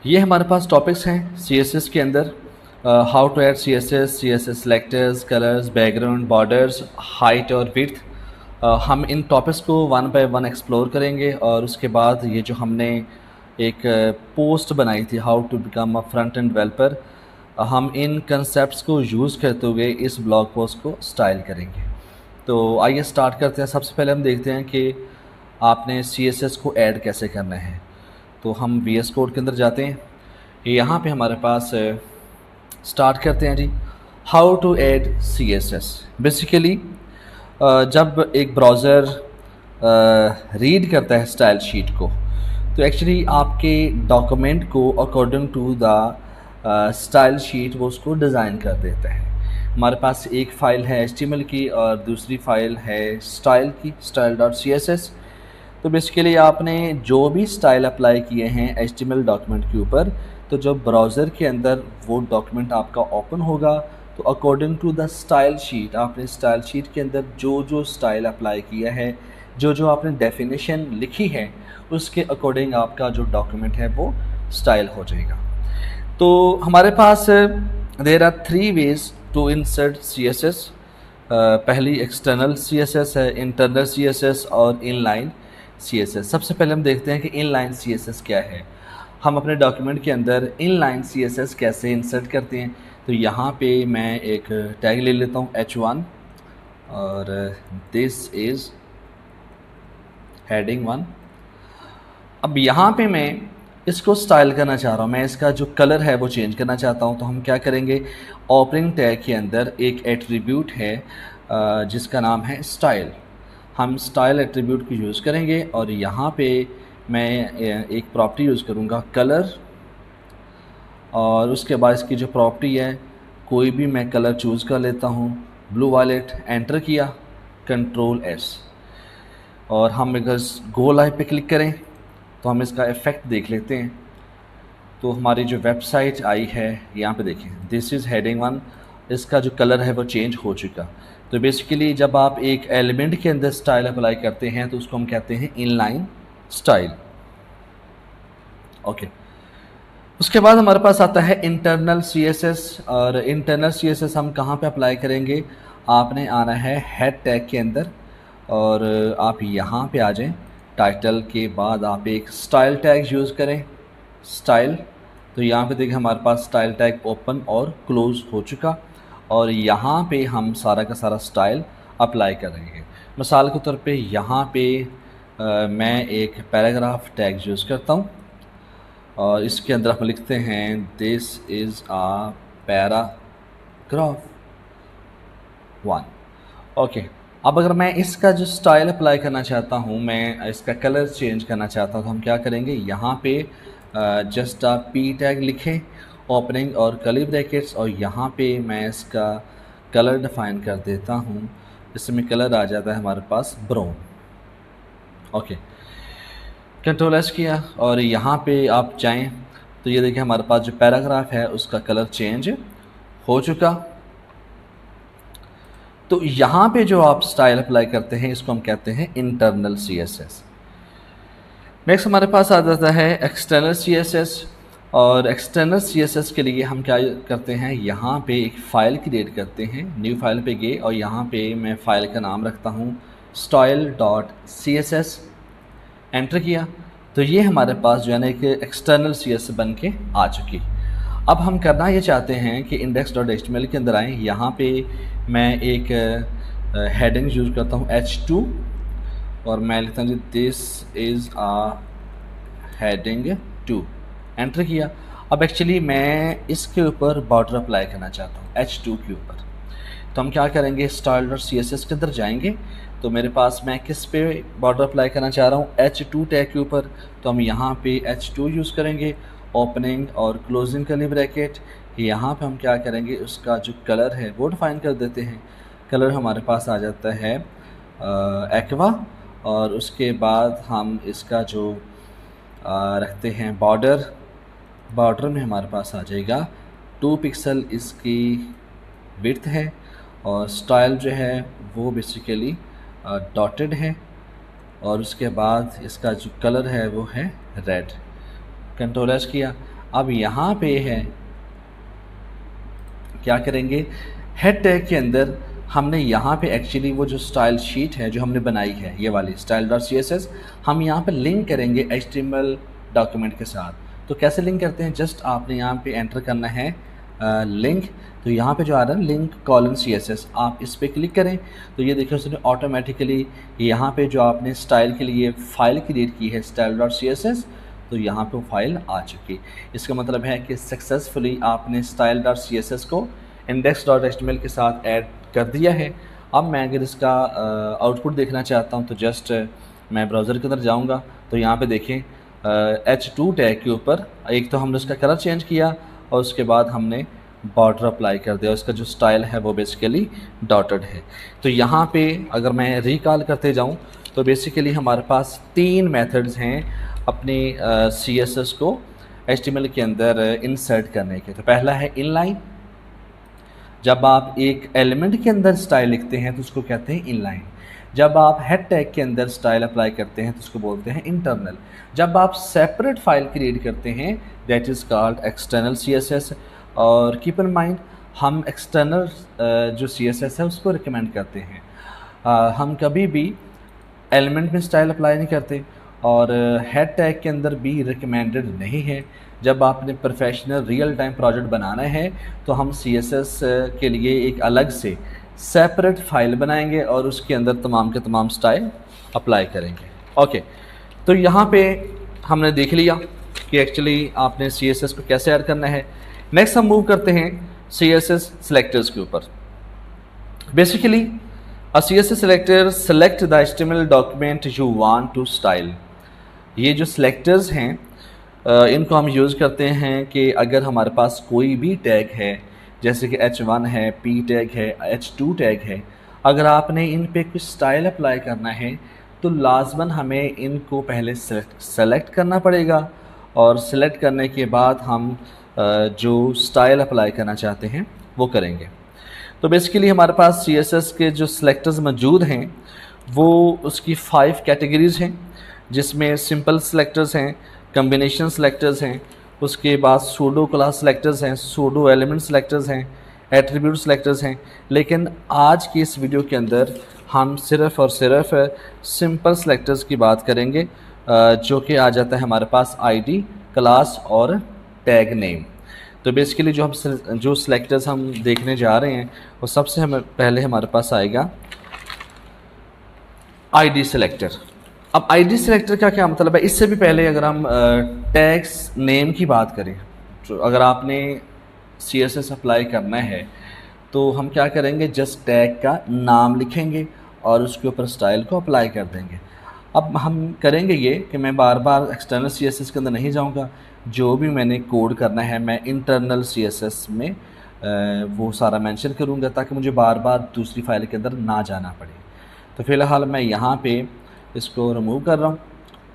ये हमारे पास टॉपिक्स हैं CSS के अंदर। How to add CSS selectors, colours, background, borders, height और विड्थ। हम इन टॉपिक्स को वन बाय वन एक्सप्लोर करेंगे और उसके बाद ये जो हमने एक पोस्ट बनाई थी how to become a front end developer, हम इन कंसेप्ट्स को यूज़ करते हुए इस ब्लॉग पोस्ट को स्टाइल करेंगे। तो आइए स्टार्ट करते हैं। सबसे पहले हम देखते हैं कि आपने CSS को ऐड कैसे करना है। तो हम VS कोड के अंदर जाते हैं। यहाँ पे हमारे पास स्टार्ट करते हैं जी, how to add CSS। Basically जब एक ब्राउज़र रीड करता है स्टाइल शीट को, तो एक्चुअली आपके डॉक्यूमेंट को according to the style sheet वो उसको डिज़ाइन कर देता है। हमारे पास एक फ़ाइल है HTML की और दूसरी फ़ाइल है स्टाइल की, style.css। तो बेसिकली आपने जो भी स्टाइल अप्लाई किए हैं HTML डॉक्यूमेंट के ऊपर, तो जब ब्राउज़र के अंदर वो डॉक्यूमेंट आपका ओपन होगा, तो according to the style sheet आपने स्टाइल शीट के अंदर जो जो स्टाइल अप्लाई किया है, जो जो आपने डेफिनेशन लिखी है, उसके अकॉर्डिंग आपका जो डॉक्यूमेंट है वो स्टाइल हो जाएगा। तो हमारे पास there are 3 ways to insert CSS। पहली एक्सटर्नल CSS है, इंटरनल CSS और इनलाइन CSS। सबसे पहले हम देखते हैं कि इनलाइन CSS क्या है। हम अपने डॉक्यूमेंट के अंदर इनलाइन CSS कैसे इंसर्ट करते हैं। तो यहाँ पे मैं एक टैग ले लेता हूँ H1 और दिस इज़ हेडिंग 1। अब यहाँ पे मैं इसको स्टाइल करना चाह रहा हूँ, मैं इसका जो कलर है वो चेंज करना चाहता हूँ। तो हम क्या करेंगे, ओपनिंग टैग के अंदर एक एट्रीब्यूट है जिसका नाम है स्टाइल। हम स्टाइल एट्रीब्यूट को यूज़ करेंगे और यहाँ पे मैं एक प्रॉपर्टी यूज़ करूँगा कलर, और उसके बाद इसकी जो प्रॉपर्टी है कोई भी मैं कलर चूज़ कर लेता हूँ, ब्लू वायलेट। एंटर किया, कंट्रोल S, और हम अगर गो लाइव पे क्लिक करें तो हम इसका इफ़ेक्ट देख लेते हैं। तो हमारी जो वेबसाइट आई है यहाँ पे देखें, दिस इज़ हेडिंग 1। इसका जो कलर है वो चेंज हो चुका। तो बेसिकली जब आप एक एलिमेंट के अंदर स्टाइल अप्लाई करते हैं तो उसको हम कहते हैं इनलाइन स्टाइल। ओके, उसके बाद हमारे पास आता है इंटरनल CSS। और इंटरनल CSS हम कहाँ पे अप्लाई करेंगे, आपने आना है हेड टैग के अंदर और आप यहाँ पे आ जाएं। टाइटल के बाद आप एक स्टाइल टैग यूज़ करें, स्टाइल। तो यहाँ पे देखिए हमारे पास स्टाइल टैग ओपन और क्लोज हो चुका, और यहाँ पे हम सारा का सारा स्टाइल अप्लाई करेंगे। मिसाल के तौर पे यहाँ पे मैं एक पैराग्राफ टैग यूज़ करता हूँ और इसके अंदर हम लिखते हैं this is a paragraph 1। Okay, अब अगर मैं इसका जो स्टाइल अप्लाई करना चाहता हूँ, मैं इसका कलर चेंज करना चाहता हूँ, तो हम क्या करेंगे, यहाँ पे जस्ट आ P टैग लिखें, ओपनिंग और कर्ली ब्रैकेट्स, और यहाँ पे मैं इसका कलर डिफाइन कर देता हूँ। इसमें कलर आ जाता है हमारे पास ब्राउन। ओके, कंट्रोल S किया और यहाँ पे आप जाएं तो ये देखिए हमारे पास जो पैराग्राफ है उसका कलर चेंज हो चुका। तो यहाँ पे जो आप स्टाइल अप्लाई करते हैं इसको हम कहते हैं इंटरनल CSS। नेक्स्ट हमारे पास आ जाता है एक्सटर्नल CSS। और एक्सटर्नल CSS के लिए हम क्या करते हैं, यहाँ पे एक फ़ाइल क्रिएट करते हैं। न्यू फाइल पे गए और यहाँ पे मैं फ़ाइल का नाम रखता हूँ style.css। एंटर किया तो ये हमारे पास जो है ना एक एक्सटर्नल CSS बन के आ चुकी। अब हम करना ये चाहते हैं कि index.html के अंदर आएँ। यहाँ पे मैं एक हेडिंग यूज़ करता हूँ H2 और मैं लिखता हूँ this is a heading 2। Enter किया। अब एक्चुअली मैं इसके ऊपर बॉर्डर अप्लाई करना चाहता हूँ H2 के ऊपर। तो हम क्या करेंगे, style.css के अंदर जाएंगे। तो मेरे पास मैं किस पे बॉर्डर अप्लाई करना चाह रहा हूँ, H2 टैग के ऊपर। तो हम यहाँ पे H2 यूज़ करेंगे, ओपनिंग और क्लोजिंग कर्ली ब्रैकेट। यहाँ पे हम क्या करेंगे, उसका जो कलर है वो डिफाइन कर देते हैं। कलर हमारे पास आ जाता है एक्वा, और उसके बाद हम इसका जो रखते हैं बॉर्डर। बॉर्डर में हमारे पास आ जाएगा 2 पिक्सल इसकी विड्थ है, और स्टाइल जो है वो बेसिकली डॉटेड है, और उसके बाद इसका जो कलर है वो है रेड। कंट्रोल एस किया। अब यहाँ पे है क्या करेंगे, हेड टैग के अंदर हमने यहाँ पे एक्चुअली वो जो स्टाइल शीट है जो हमने बनाई है, ये वाली style.css, हम यहाँ पे लिंक करेंगे HTML डॉक्यूमेंट के साथ। तो कैसे लिंक करते हैं, जस्ट आपने यहाँ पे एंटर करना है लिंक। तो यहाँ पे जो आ रहा है लिंक कॉलन CSS, आप इस पर क्लिक करें तो ये देखिए उसने ऑटोमेटिकली यहाँ पे जो आपने स्टाइल के लिए फ़ाइल क्रिएट की है style.css, तो यहाँ पे वो फाइल आ चुकी। इसका मतलब है कि सक्सेसफुली आपने style.css को index.html के साथ ऐड कर दिया है। अब मैं अगर इसका आउटपुट देखना चाहता हूँ तो जस्ट मैं ब्राउज़र के अंदर जाऊँगा। तो यहाँ पे देखें H2 टैग के ऊपर एक तो हमने उसका कलर चेंज किया और उसके बाद हमने बॉर्डर अप्लाई कर दिया। उसका जो स्टाइल है वो बेसिकली डॉटेड है। तो यहाँ पे अगर मैं रिकॉल करते जाऊँ तो बेसिकली हमारे पास 3 मेथड्स हैं अपने CSS को HTML के अंदर इंसर्ट करने के। तो पहला है इनलाइन। जब आप एक एलिमेंट के अंदर स्टाइल लिखते हैं तो उसको कहते हैं इनलाइन। जब आप हेड टैग के अंदर स्टाइल अप्लाई करते हैं तो उसको बोलते हैं इंटरनल। जब आप सेपरेट फाइल क्रिएट करते हैं that is called external CSS। और कीप इन माइंड हम एक्सटर्नल जो CSS है उसको रिकमेंड करते हैं। हम कभी भी एलिमेंट में स्टाइल अप्लाई नहीं करते और हेड टैग के अंदर भी रिकमेंडेड नहीं है। जब आपने प्रोफेशनल रियल टाइम प्रोजेक्ट बनाना है तो हम CSS के लिए एक अलग से सेपरेट फाइल बनाएंगे और उसके अंदर तमाम के तमाम स्टाइल अप्लाई करेंगे। ओके, तो यहाँ पे हमने देख लिया कि एक्चुअली आपने CSS को कैसे ऐड करना है। नेक्स्ट हम मूव करते हैं CSS सेलेक्टर्स के ऊपर। Basically a CSS selector select the HTML document you want to style। ये जो सेलेक्टर्स हैं इनको हम यूज़ करते हैं कि अगर हमारे पास कोई भी टैग है जैसे कि H1 है, P टैग है, H2 टैग है, अगर आपने इन पे कुछ स्टाइल अप्लाई करना है तो लाजमन हमें इनको पहले सेलेक्ट करना पड़ेगा और सेलेक्ट करने के बाद हम जो स्टाइल अप्लाई करना चाहते हैं वो करेंगे। तो बेसिकली हमारे पास CSS के जो सेलेक्टर्स मौजूद हैं वो उसकी 5 कैटेगरीज़ हैं, जिसमें सिंपल सेलेक्टर्स हैं, कम्बिनेशन सेलेक्टर्स हैं, उसके बाद सूडो क्लास सेलेक्टर्स हैं, सूडो एलिमेंट सेलेक्टर्स हैं, एट्रीब्यूट सेलेक्टर्स हैं। लेकिन आज की इस वीडियो के अंदर हम सिर्फ़ और सिर्फ सिंपल सेलेक्टर्स की बात करेंगे जो कि आ जाता है हमारे पास ID, क्लास और टैग नेम। तो बेसिकली जो सेलेक्टर्स हम देखने जा रहे हैं वो सबसे पहले हमारे पास आएगा ID सेलेक्टर। अब ID सेलेक्टर का क्या मतलब है, इससे भी पहले अगर हम टैग्स नेम की बात करें तो अगर आपने CSS अप्लाई करना है तो हम क्या करेंगे, जस्ट टैग का नाम लिखेंगे और उसके ऊपर स्टाइल को अप्लाई कर देंगे। अब हम करेंगे ये कि मैं बार बार एक्सटर्नल CSS के अंदर नहीं जाऊंगा, जो भी मैंने कोड करना है मैं इंटरनल CSS में वो सारा मेंशन करूंगा ताकि मुझे बार बार दूसरी फाइल के अंदर ना जाना पड़े। तो फ़िलहाल मैं यहाँ पे इसको रिमूव कर रहा हूँ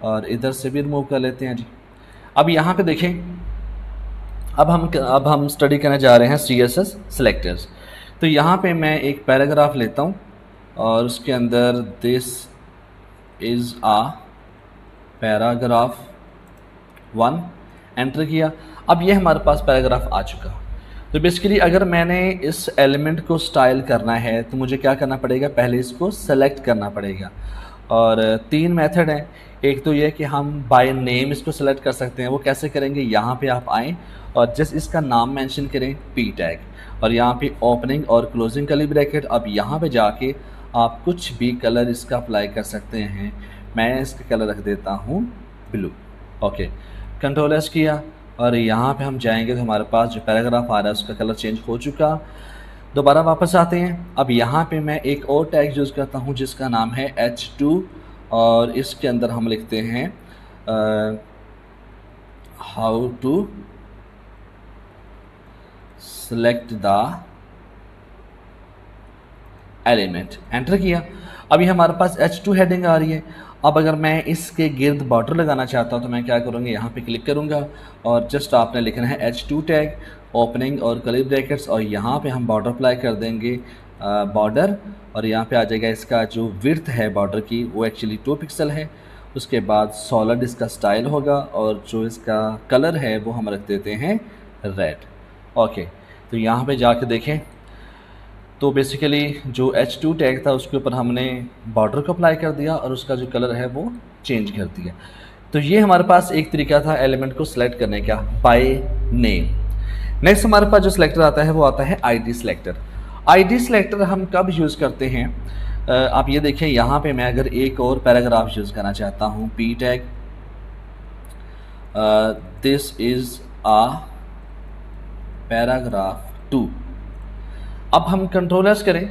और इधर से भी रिमूव कर लेते हैं जी। अब यहाँ पे देखें, अब हम स्टडी करने जा रहे हैं CSS सेलेक्टर्स। तो यहाँ पे मैं एक पैराग्राफ लेता हूँ और उसके अंदर this is a paragraph 1 enter किया। अब ये हमारे पास पैराग्राफ आ चुका। तो बेसिकली अगर मैंने इस एलिमेंट को स्टाइल करना है तो मुझे क्या करना पड़ेगा, पहले इसको सेलेक्ट करना पड़ेगा। और 3 मेथड हैं। एक तो ये कि हम बाय नेम इसको सेलेक्ट कर सकते हैं। वो कैसे करेंगे, यहाँ पे आप आएँ और जस्ट इसका नाम मेंशन करें P टैग और यहाँ पे ओपनिंग और क्लोजिंग कर्ली ब्रैकेट। अब यहाँ पे जाके आप कुछ भी कलर इसका अप्लाई कर सकते हैं। मैं इसका कलर रख देता हूँ ब्लू। ओके, कंट्रोल एस किया और यहाँ पे हम जाएंगे तो हमारे पास जो पैराग्राफ आ रहा है उसका कलर चेंज हो चुका। दोबारा वापस आते हैं। अब यहाँ पे मैं एक और टैग यूज़ करता हूँ जिसका नाम है H2 और इसके अंदर हम लिखते हैं how to select the element. Enter किया। अभी हमारे पास H2 हेडिंग आ रही है। अब अगर मैं इसके गिर्द बॉर्डर लगाना चाहता हूँ तो मैं क्या करूँगा, यहाँ पे क्लिक करूँगा और जस्ट आपने लिखना है H2 टैग ओपनिंग और कर्ली ब्रैकेट्स और यहाँ पे हम बॉर्डर अप्लाई कर देंगे बॉर्डर और यहाँ पे आ जाएगा इसका जो विड्थ है बॉर्डर की वो एक्चुअली 2 पिक्सल है उसके बाद सॉलिड इसका स्टाइल होगा और जो इसका कलर है वो हम रख देते हैं रेड। ओके, तो यहाँ पे जाके देखें तो बेसिकली जो H2 टैग था उसके ऊपर हमने बॉर्डर को अप्लाई कर दिया और उसका जो कलर है वो चेंज कर दिया। तो ये हमारे पास एक तरीका था एलिमेंट को सिलेक्ट करने का बाय नेम। नेक्स्ट हमारे पास जो सिलेक्टर आता है वो आता है आईडी सिलेक्टर। आईडी सिलेक्टर हम कब यूज़ करते हैं? आप ये देखें यहाँ पे मैं अगर एक और पैराग्राफ यूज़ करना चाहता हूँ, P tag this is a paragraph 2। अब हम कंट्रोलर्स करें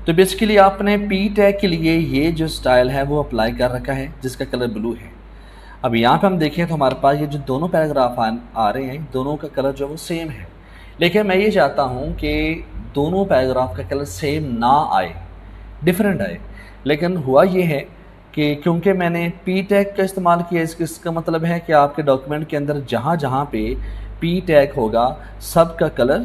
तो बेसिकली आपने पी टैग के लिए ये जो स्टाइल है वो अप्लाई कर रखा है जिसका कलर ब्लू है। अब यहाँ पे हम देखें तो हमारे पास ये जो दोनों पैराग्राफ आ रहे हैं दोनों का कलर जो है वो सेम है, लेकिन मैं ये चाहता हूँ कि दोनों पैराग्राफ का कलर सेम ना आए, डिफरेंट आए। लेकिन हुआ ये है कि क्योंकि मैंने पी टैग का इस्तेमाल किया, इसका मतलब है कि आपके डॉक्यूमेंट के अंदर जहाँ जहाँ पे पी टैग होगा सब का कलर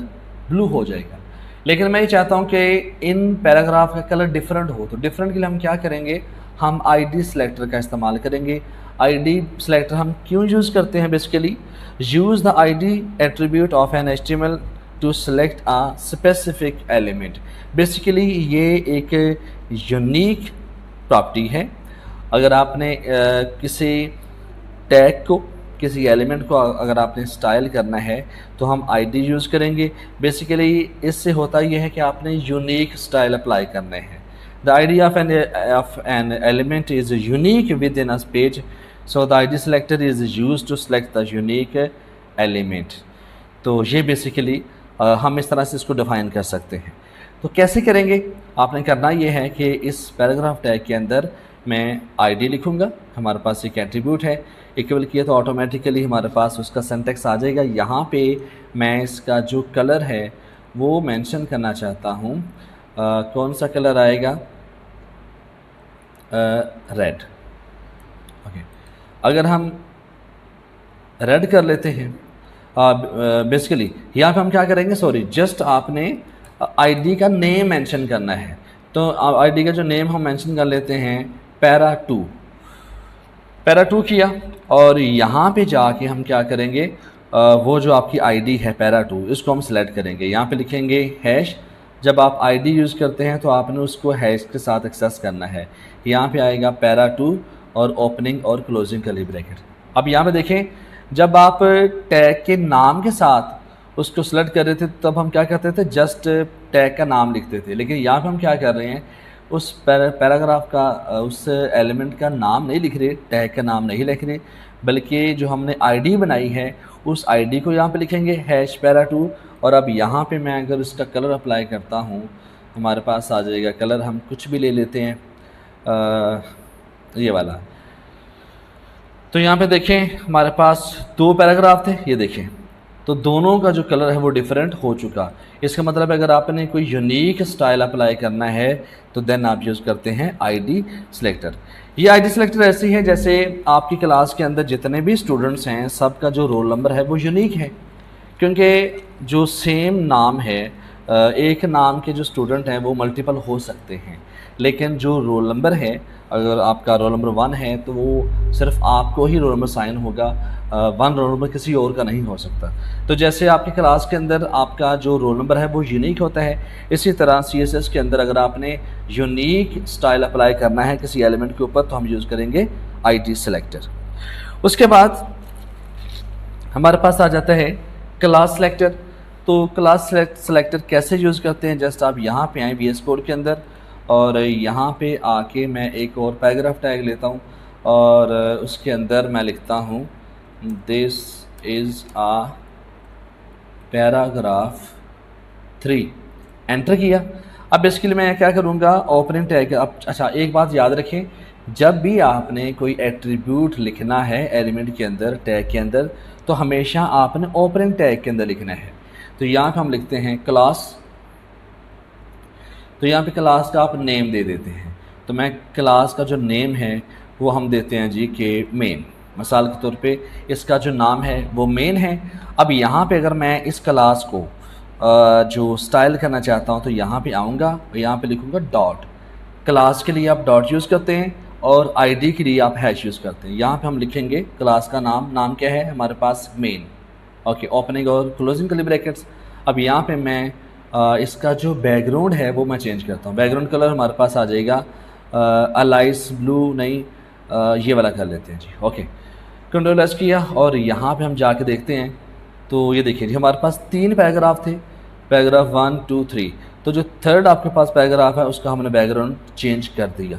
ब्लू हो जाएगा। लेकिन मैं ये चाहता हूँ कि इन पैराग्राफ का कलर डिफरेंट हो, तो डिफरेंट के लिए हम क्या करेंगे, हम आईडी सिलेक्टर का इस्तेमाल करेंगे। आईडी सिलेक्टर हम क्यों यूज़ करते हैं? Basically use the ID attribute of an HTML to select a specific element. Basically ये एक यूनिक प्रॉपर्टी है। अगर आपने किसी टैग को, किसी एलिमेंट को अगर आपने स्टाइल करना है तो हम आईडी यूज़ करेंगे। बेसिकली इससे होता ये है कि आपने यूनिक स्टाइल अप्लाई करने हैं। The ID of an element is unique within a page, so the ID selector is use to select the unique element. तो ये बेसिकली हम इस तरह से इसको डिफ़ाइन कर सकते हैं। तो कैसे करेंगे? आपने करना ये है कि इस पैराग्राफ टैग के अंदर मैं आईडी लिखूँगा, हमारे पास एक एट्रीब्यूट है, इक्वल किया तो ऑटोमेटिकली हमारे पास उसका सिंटैक्स आ जाएगा। यहाँ पे मैं इसका जो कलर है वो मेंशन करना चाहता हूँ। कौन सा कलर आएगा? रेड। ओके, अगर हम रेड कर लेते हैं, बेसिकली यहाँ पे हम क्या करेंगे, जस्ट आपने आईडी का नेम मेंशन करना है। तो आईडी का जो नेम हम मेंशन कर लेते हैं पैरा 2 किया, और यहाँ पे जाके हम क्या करेंगे, वो जो आपकी आईडी है पैरा 2 इसको हम सेलेक्ट करेंगे। यहाँ पे लिखेंगे हैश। जब आप आईडी यूज़ करते हैं तो आपने उसको हैश के साथ एक्सेस करना है। यहाँ पे आएगा पैरा 2 और ओपनिंग और क्लोजिंग कर्ली ब्रैकेट। अब यहाँ पे देखें, जब आप टैग के नाम के साथ उसको सेलेक्ट कर रहे थे तब हम क्या करते थे, जस्ट टैग का नाम लिखते थे। लेकिन यहाँ पे हम क्या कर रहे हैं, उस पैराग्राफ का, उस एलिमेंट का नाम नहीं लिख रहे, टैग का नाम नहीं लिख रहे, बल्कि जो हमने आईडी बनाई है उस आईडी को यहाँ पे लिखेंगे हैश पैरा 2। और अब यहाँ पे मैं अगर इसका कलर अप्लाई करता हूँ हमारे पास आ जाएगा कलर, हम कुछ भी ले लेते हैं, ये वाला। तो यहाँ पे देखें हमारे पास 2 पैराग्राफ थे, ये देखें तो दोनों का जो कलर है वो डिफरेंट हो चुका। इसका मतलब है अगर आपने कोई यूनिक स्टाइल अप्लाई करना है तो देन आप यूज़ करते हैं आईडी सिलेक्टर। ये आईडी सिलेक्टर ऐसी है जैसे आपकी क्लास के अंदर जितने भी स्टूडेंट्स हैं सबका जो रोल नंबर है वो यूनिक है, क्योंकि जो सेम नाम है, एक नाम के जो स्टूडेंट हैं वो मल्टीपल हो सकते हैं, लेकिन जो रोल नंबर है, अगर आपका रोल नंबर 1 है तो वो सिर्फ आपको ही रोल नंबर साइन होगा, 1 रोल नंबर किसी और का नहीं हो सकता। तो जैसे आपकी क्लास के अंदर आपका जो रोल नंबर है वो यूनिक होता है, इसी तरह CSS के अंदर अगर आपने यूनिक स्टाइल अप्लाई करना है किसी एलिमेंट के ऊपर तो हम यूज़ करेंगे आईडी सिलेक्टर। उसके बाद हमारे पास आ जाता है क्लास सिलेक्टर। तो क्लास सिलेक्टर कैसे यूज़ करते हैं, जस्ट आप यहाँ पे आएँ VS कोड के अंदर और यहाँ पे आके मैं एक और पैराग्राफ टैग लेता हूँ और उसके अंदर मैं लिखता हूँ this is a paragraph 3, enter किया। अब बेसिकली मैं क्या करूँगा, ओपनिंग टैग। अब अच्छा एक बात याद रखें, जब भी आपने कोई एट्रीब्यूट लिखना है एलिमेंट के अंदर, टैग के अंदर, तो हमेशा आपने ओपनिंग टैग के अंदर लिखना है। तो यहाँ पे हम लिखते हैं क्लास, तो यहाँ पे क्लास का आप नेम दे देते हैं। तो मैं क्लास का जो नेम है वो हम देते हैं जी के मेन, मिसाल के तौर पे इसका जो नाम है वो मेन है। अब यहाँ पे अगर मैं इस क्लास को जो स्टाइल करना चाहता हूँ तो यहाँ पे आऊँगा और यहाँ पे लिखूँगा डॉट। क्लास के लिए आप डॉट यूज़ करते हैं और आईडी के लिए आप हैश यूज़ करते हैं। यहाँ पे हम लिखेंगे क्लास का नाम क्या है हमारे पास मेन। ओके, ओपनिंग और क्लोजिंग कर्ली ब्रैकेट्स। अब यहाँ पे मैं इसका जो बैकग्राउंड है वो मैं चेंज करता हूँ। बैकग्राउंड कलर हमारे पास आ जाएगा अलाइस ब्लू, नहीं ये वाला कर लेते हैं जी। ओके, कंट्रोल एस किया और यहाँ पे हम जाके देखते हैं तो ये देखिए जी हमारे पास 3 पैराग्राफ थे, पैराग्राफ 1 2 3। तो जो थर्ड आपके पास पैराग्राफ है उसका हमने बैकग्राउंड चेंज कर दिया।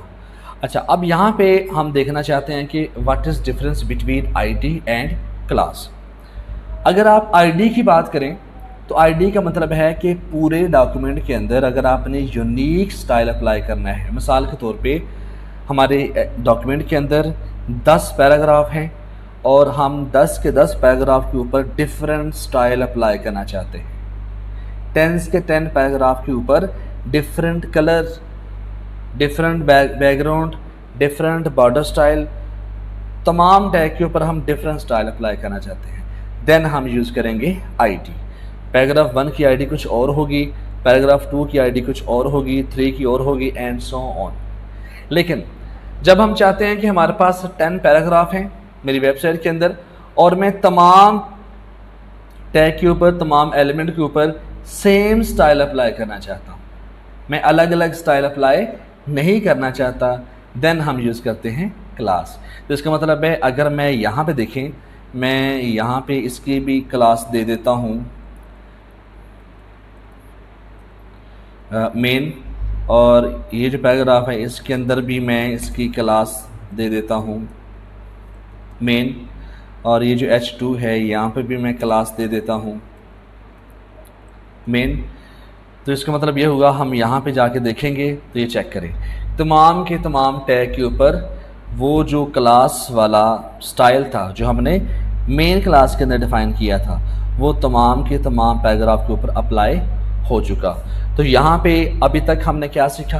अच्छा, अब यहाँ पे हम देखना चाहते हैं कि what is difference between ID and class. अगर आप आईडी की बात करें तो आईडी का मतलब है कि पूरे डॉक्यूमेंट के अंदर अगर आपने यूनिक स्टाइल अप्लाई करना है, मिसाल के तौर पे हमारे डॉक्यूमेंट के अंदर 10 पैराग्राफ हैं और हम 10 के 10 पैराग्राफ के ऊपर डिफरेंट स्टाइल अप्लाई करना चाहते हैं। 10 के 10 पैराग्राफ के ऊपर different colour, different background, different border style, तमाम टैग के ऊपर हम डिफरेंट स्टाइल अप्लाई करना चाहते हैं, देन हम यूज़ करेंगे आईडी। पैराग्राफ 1 की आईडी कुछ और होगी, पैराग्राफ 2 की आईडी कुछ और होगी, 3 की और होगी एंड सो ऑन। लेकिन जब हम चाहते हैं कि हमारे पास 10 पैराग्राफ हैं मेरी वेबसाइट के अंदर और मैं तमाम टैग के ऊपर, तमाम एलिमेंट के ऊपर सेम स्टाइल अप्लाई करना चाहता हूँ, मैं अलग अलग स्टाइल अप्लाई नहीं करना चाहता, देन हम यूज़ करते हैं क्लास। तो इसका मतलब है अगर मैं यहाँ पे देखें, मैं यहाँ पे इसकी भी क्लास दे देता हूँ मेन, और ये जो पैराग्राफ है इसके अंदर भी मैं इसकी क्लास दे देता हूँ मेन, और ये जो H2 है यहाँ पे भी मैं क्लास दे देता हूँ मेन। तो इसका मतलब ये होगा, हम यहाँ पे जाके देखेंगे तो ये चेक करें तमाम के तमाम टैग के ऊपर वो जो क्लास वाला स्टाइल था जो हमने मेन क्लास के अंदर डिफ़ाइन किया था वो तमाम के तमाम पैराग्राफ के ऊपर अप्लाई हो चुका। तो यहाँ पे अभी तक हमने क्या सीखा?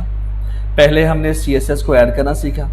पहले हमने CSS को ऐड करना सीखा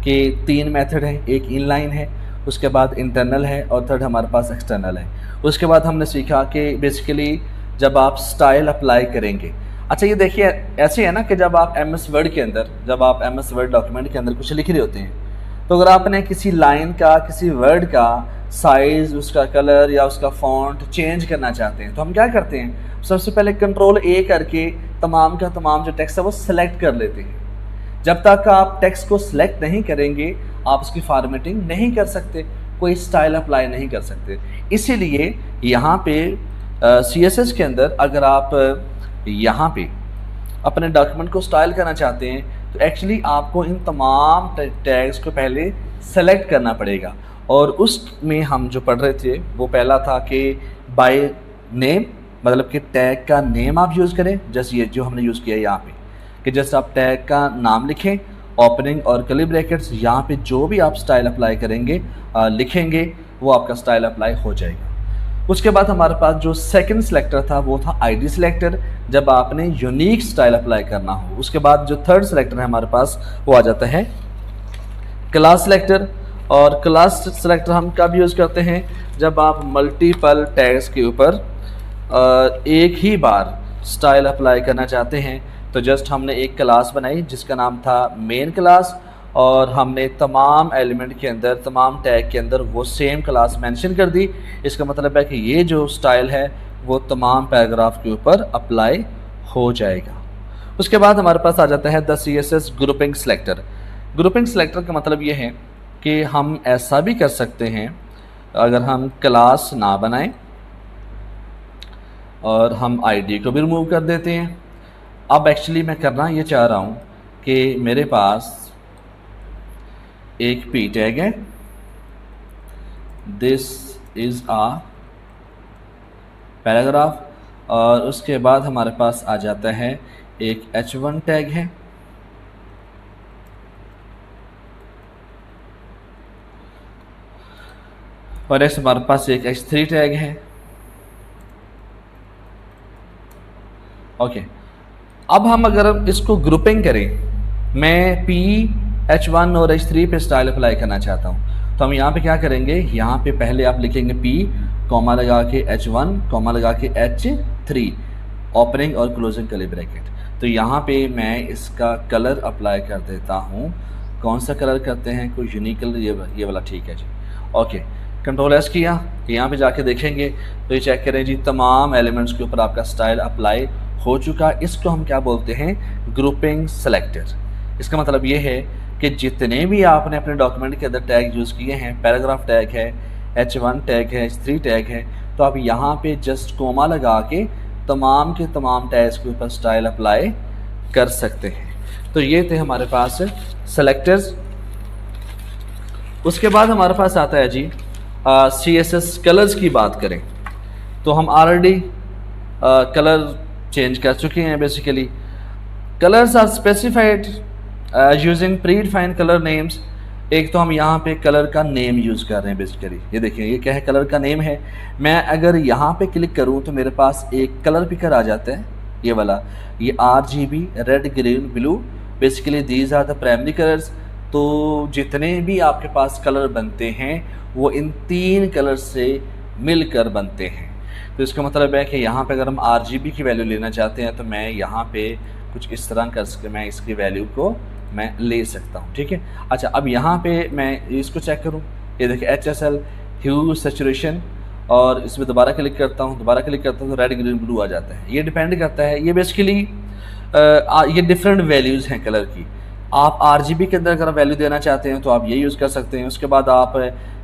कि 3 मेथड हैं, एक इनलाइन है, उसके बाद इंटरनल है और थर्ड हमारे पास एक्सटर्नल है। उसके बाद हमने सीखा कि बेसिकली जब आप स्टाइल अप्लाई करेंगे, अच्छा ये देखिए ऐसे है ना कि जब आप MS वर्ड के अंदर, जब आप MS वर्ड डॉक्यूमेंट के अंदर कुछ लिख रहे होते हैं तो अगर आपने किसी लाइन का, किसी वर्ड का साइज़, उसका कलर या उसका फॉन्ट चेंज करना चाहते हैं तो हम क्या करते हैं, सबसे पहले कंट्रोल A करके तमाम का तमाम जो टेक्स्ट है वो सिलेक्ट कर लेते हैं। जब तक आप टेक्स्ट को सिलेक्ट नहीं करेंगे आप उसकी फॉर्मेटिंग नहीं कर सकते, कोई स्टाइल अप्लाई नहीं कर सकते। इसीलिए यहाँ पे CSS के अंदर अगर आप यहाँ पे अपने डॉक्यूमेंट को स्टाइल करना चाहते हैं तो एक्चुअली आपको इन तमाम टैग्स को पहले सेलेक्ट करना पड़ेगा। और उसमें हम जो पढ़ रहे थे वो पहला था कि बाय नेम, मतलब कि टैग का नेम आप यूज़ करें, जैसे ये जो हमने यूज़ किया यहाँ पे कि जैसे आप टैग का नाम लिखें, ओपनिंग और कर्ली ब्रैकेट्स, यहाँ पे जो भी आप स्टाइल अप्लाई करेंगे लिखेंगे वो आपका स्टाइल अप्लाई हो जाएगा। उसके बाद हमारे पास जो सेकंड सिलेक्टर था वो था आईडी सिलेक्टर, जब आपने यूनिक स्टाइल अप्लाई करना हो। उसके बाद जो थर्ड सिलेक्टर है हमारे पास वो आ जाता है क्लास सिलेक्टर। और क्लास सिलेक्टर हम कब यूज़ करते हैं, जब आप मल्टीपल टैग्स के ऊपर एक ही बार स्टाइल अप्लाई करना चाहते हैं। तो जस्ट हमने एक क्लास बनाई जिसका नाम था मेन क्लास और हमने तमाम एलिमेंट के अंदर, तमाम टैग के अंदर वो सेम क्लास मेंशन कर दी। इसका मतलब है कि ये जो स्टाइल है वो तमाम पैराग्राफ के ऊपर अप्लाई हो जाएगा। उसके बाद हमारे पास आ जाता है the CSS grouping selector. Grouping selector का मतलब ये है कि हम ऐसा भी कर सकते हैं, अगर हम क्लास ना बनाएं और हम आईडी को भी रिमूव कर देते हैं। अब एक्चुअली मैं करना ये चाह रहा हूँ कि मेरे पास एक P टैग है, दिस इज़ आ पैराग्राफ, और उसके बाद हमारे पास आ जाता है एक H1 टैग है, और ऐसे हमारे पास एक H3 टैग है। ओके, अब हम अगर इसको ग्रुपिंग करें, मैं P, H1 और H3 पे स्टाइल अप्लाई करना चाहता हूँ, तो हम यहाँ पे क्या करेंगे, यहाँ पे पहले आप लिखेंगे P, कॉमा लगा के H1, कॉमा लगा के H3, ओपनिंग और क्लोजिंग कर्ली ब्रैकेट। तो यहाँ पे मैं इसका कलर अप्लाई कर देता हूँ कौन सा कलर करते हैं, कोई यूनिक कलर, ये वाला ठीक है जी। ओके, कंट्रोल एस किया, यहाँ पे जाके देखेंगे तो ये चेक करें जी, तमाम एलिमेंट्स के ऊपर आपका स्टाइल अप्लाई हो चुका। इसको हम क्या बोलते हैं, ग्रुपिंग सेलेक्टर। इसका मतलब ये है कि जितने भी आपने अपने डॉक्यूमेंट के अंदर टैग यूज़ किए हैं, पैराग्राफ टैग है, H1 टैग है, H3 टैग है, तो आप यहाँ पे जस्ट कोमा लगा के तमाम के तमाम टैग्स के ऊपर स्टाइल अप्लाई कर सकते हैं। तो ये थे हमारे पास सेलेक्टर्स। उसके बाद हमारे पास आता है जी CSS कलर्स की बात करें तो हम ऑलरेडी कलर चेंज कर चुके हैं। Basically colours are specified using predefined colour names. एक तो हम यहाँ पे कलर का नेम यूज़ कर रहे हैं। बेसिकली ये देखिए, ये क्या है, कलर का नेम है। मैं अगर यहाँ पे क्लिक करूँ तो मेरे पास एक कलर पिकर आ जाता है, ये वाला, ये RGB red green blue. Basically these are the primary colours. तो जितने भी आपके पास कलर बनते हैं वो इन 3 कलर से मिलकर बनते हैं। तो इसका मतलब है कि यहाँ पे अगर हम RGB की वैल्यू लेना चाहते हैं तो मैं यहाँ पे कुछ इस तरह कर सके, मैं इसकी वैल्यू को मैं ले सकता हूँ, ठीक है। अच्छा, अब यहाँ पे मैं इसको चेक करूँ, ये देखिए HSL ह्यू सैचुरेशन, और इसमें दोबारा क्लिक करता हूँ तो रेड ग्रीन ब्लू आ जाता है। ये डिपेंड करता है, ये बेसिकली ये डिफरेंट वैल्यूज़ हैं कलर की। आप RGB के अंदर अगर वैल्यू देना चाहते हैं तो आप ये यूज़ कर सकते हैं। उसके बाद आप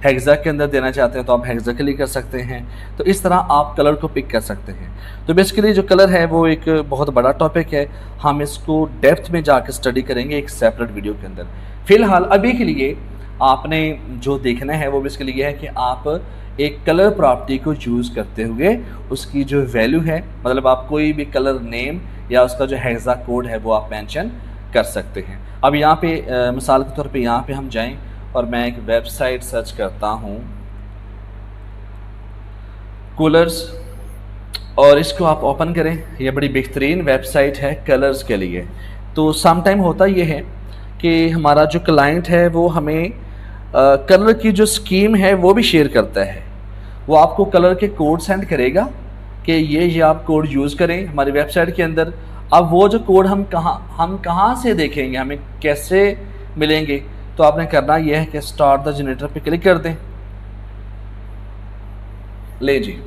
हेक्सा के अंदर देना चाहते हैं तो आप हेक्सा क्लिक कर सकते हैं। तो इस तरह आप कलर को पिक कर सकते हैं। तो बेसिकली जो कलर है वो एक बहुत बड़ा टॉपिक है, हम इसको डेप्थ में जाकर स्टडी करेंगे एक सेपरेट वीडियो के अंदर। फ़िलहाल अभी के लिए आपने जो देखना है वो बेसिकली ये है कि आप एक कलर प्रॉपर्टी को यूज़ करते हुए उसकी जो वैल्यू है, मतलब आप कोई भी कलर नेम या उसका जो हेक्सा कोड है वो आप मेंशन कर सकते हैं। अब यहाँ पे मिसाल के तौर पे यहाँ पे हम जाएं और मैं एक वेबसाइट सर्च करता हूँ कलर्स, और इसको आप ओपन करें। ये बड़ी बेहतरीन वेबसाइट है कलर्स के लिए। तो सम टाइम होता ये है कि हमारा जो क्लाइंट है वो हमें कलर की जो स्कीम है वो भी शेयर करता है। वो आपको कलर के कोड सेंड करेगा कि ये आप कोड यूज़ करें हमारी वेबसाइट के अंदर। अब वो जो कोड हम कहाँ से देखेंगे, हमें कैसे मिलेंगे, तो आपने करना यह है कि स्टार्ट द जनरेटर पे क्लिक कर दें। ले जी,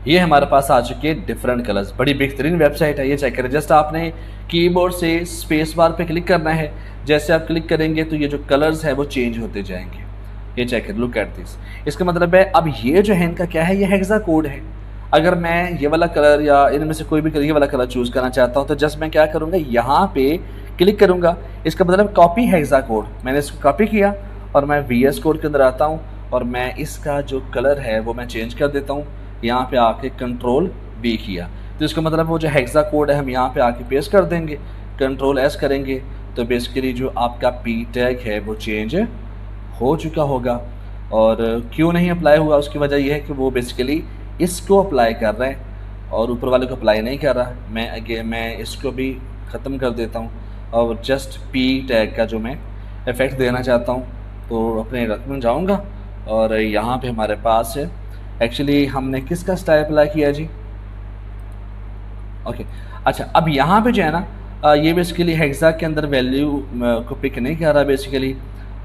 ये हमारे पास आ चुके हैं डिफरेंट कलर्स। बड़ी बेहतरीन वेबसाइट है, ये चेक करें। जस्ट आपने कीबोर्ड से स्पेस बार पे क्लिक करना है। जैसे आप क्लिक करेंगे तो ये जो कलर्स है वो चेंज होते जाएंगे। ये चेक करें, लुक एट दिस। इसका मतलब है अब ये जो है इनका क्या है, ये हेक्सा कोड है। अगर मैं ये वाला कलर या इनमें से कोई भी कलर, ये वाला कलर चूज़ करना चाहता हूँ तो जस्ट मैं क्या करूँगा, यहाँ पे क्लिक करूँगा। इसका मतलब कॉपी हेक्सा कोड, मैंने इसको कॉपी किया और मैं VS कोड के अंदर आता हूँ और मैं इसका जो कलर है वो मैं चेंज कर देता हूँ। यहाँ पे आके कंट्रोल B किया तो इसका मतलब वो जो हेक्सा कोड है हम यहाँ पे आके पेस्ट कर देंगे। कंट्रोल S करेंगे तो बेसिकली जो आपका P टैग है वो चेंज हो चुका होगा। और क्यों नहीं अप्लाई हुआ, उसकी वजह यह है कि वो बेसिकली इसको अप्लाई कर रहे हैं और ऊपर वाले को अप्लाई नहीं कर रहा। मैं इसको भी ख़त्म कर देता हूँ और जस्ट P टैग का जो मैं इफ़ेक्ट देना चाहता हूँ तो अपने रकम में जाऊँगा और यहाँ पे हमारे पास है एक्चुअली हमने किसका स्टाइल अप्लाई किया जी। ओके, अच्छा, अब यहाँ पे जो है ना ये बेसिकली हेक्सा के अंदर वैल्यू को पिक नहीं कर रहा बेसिकली।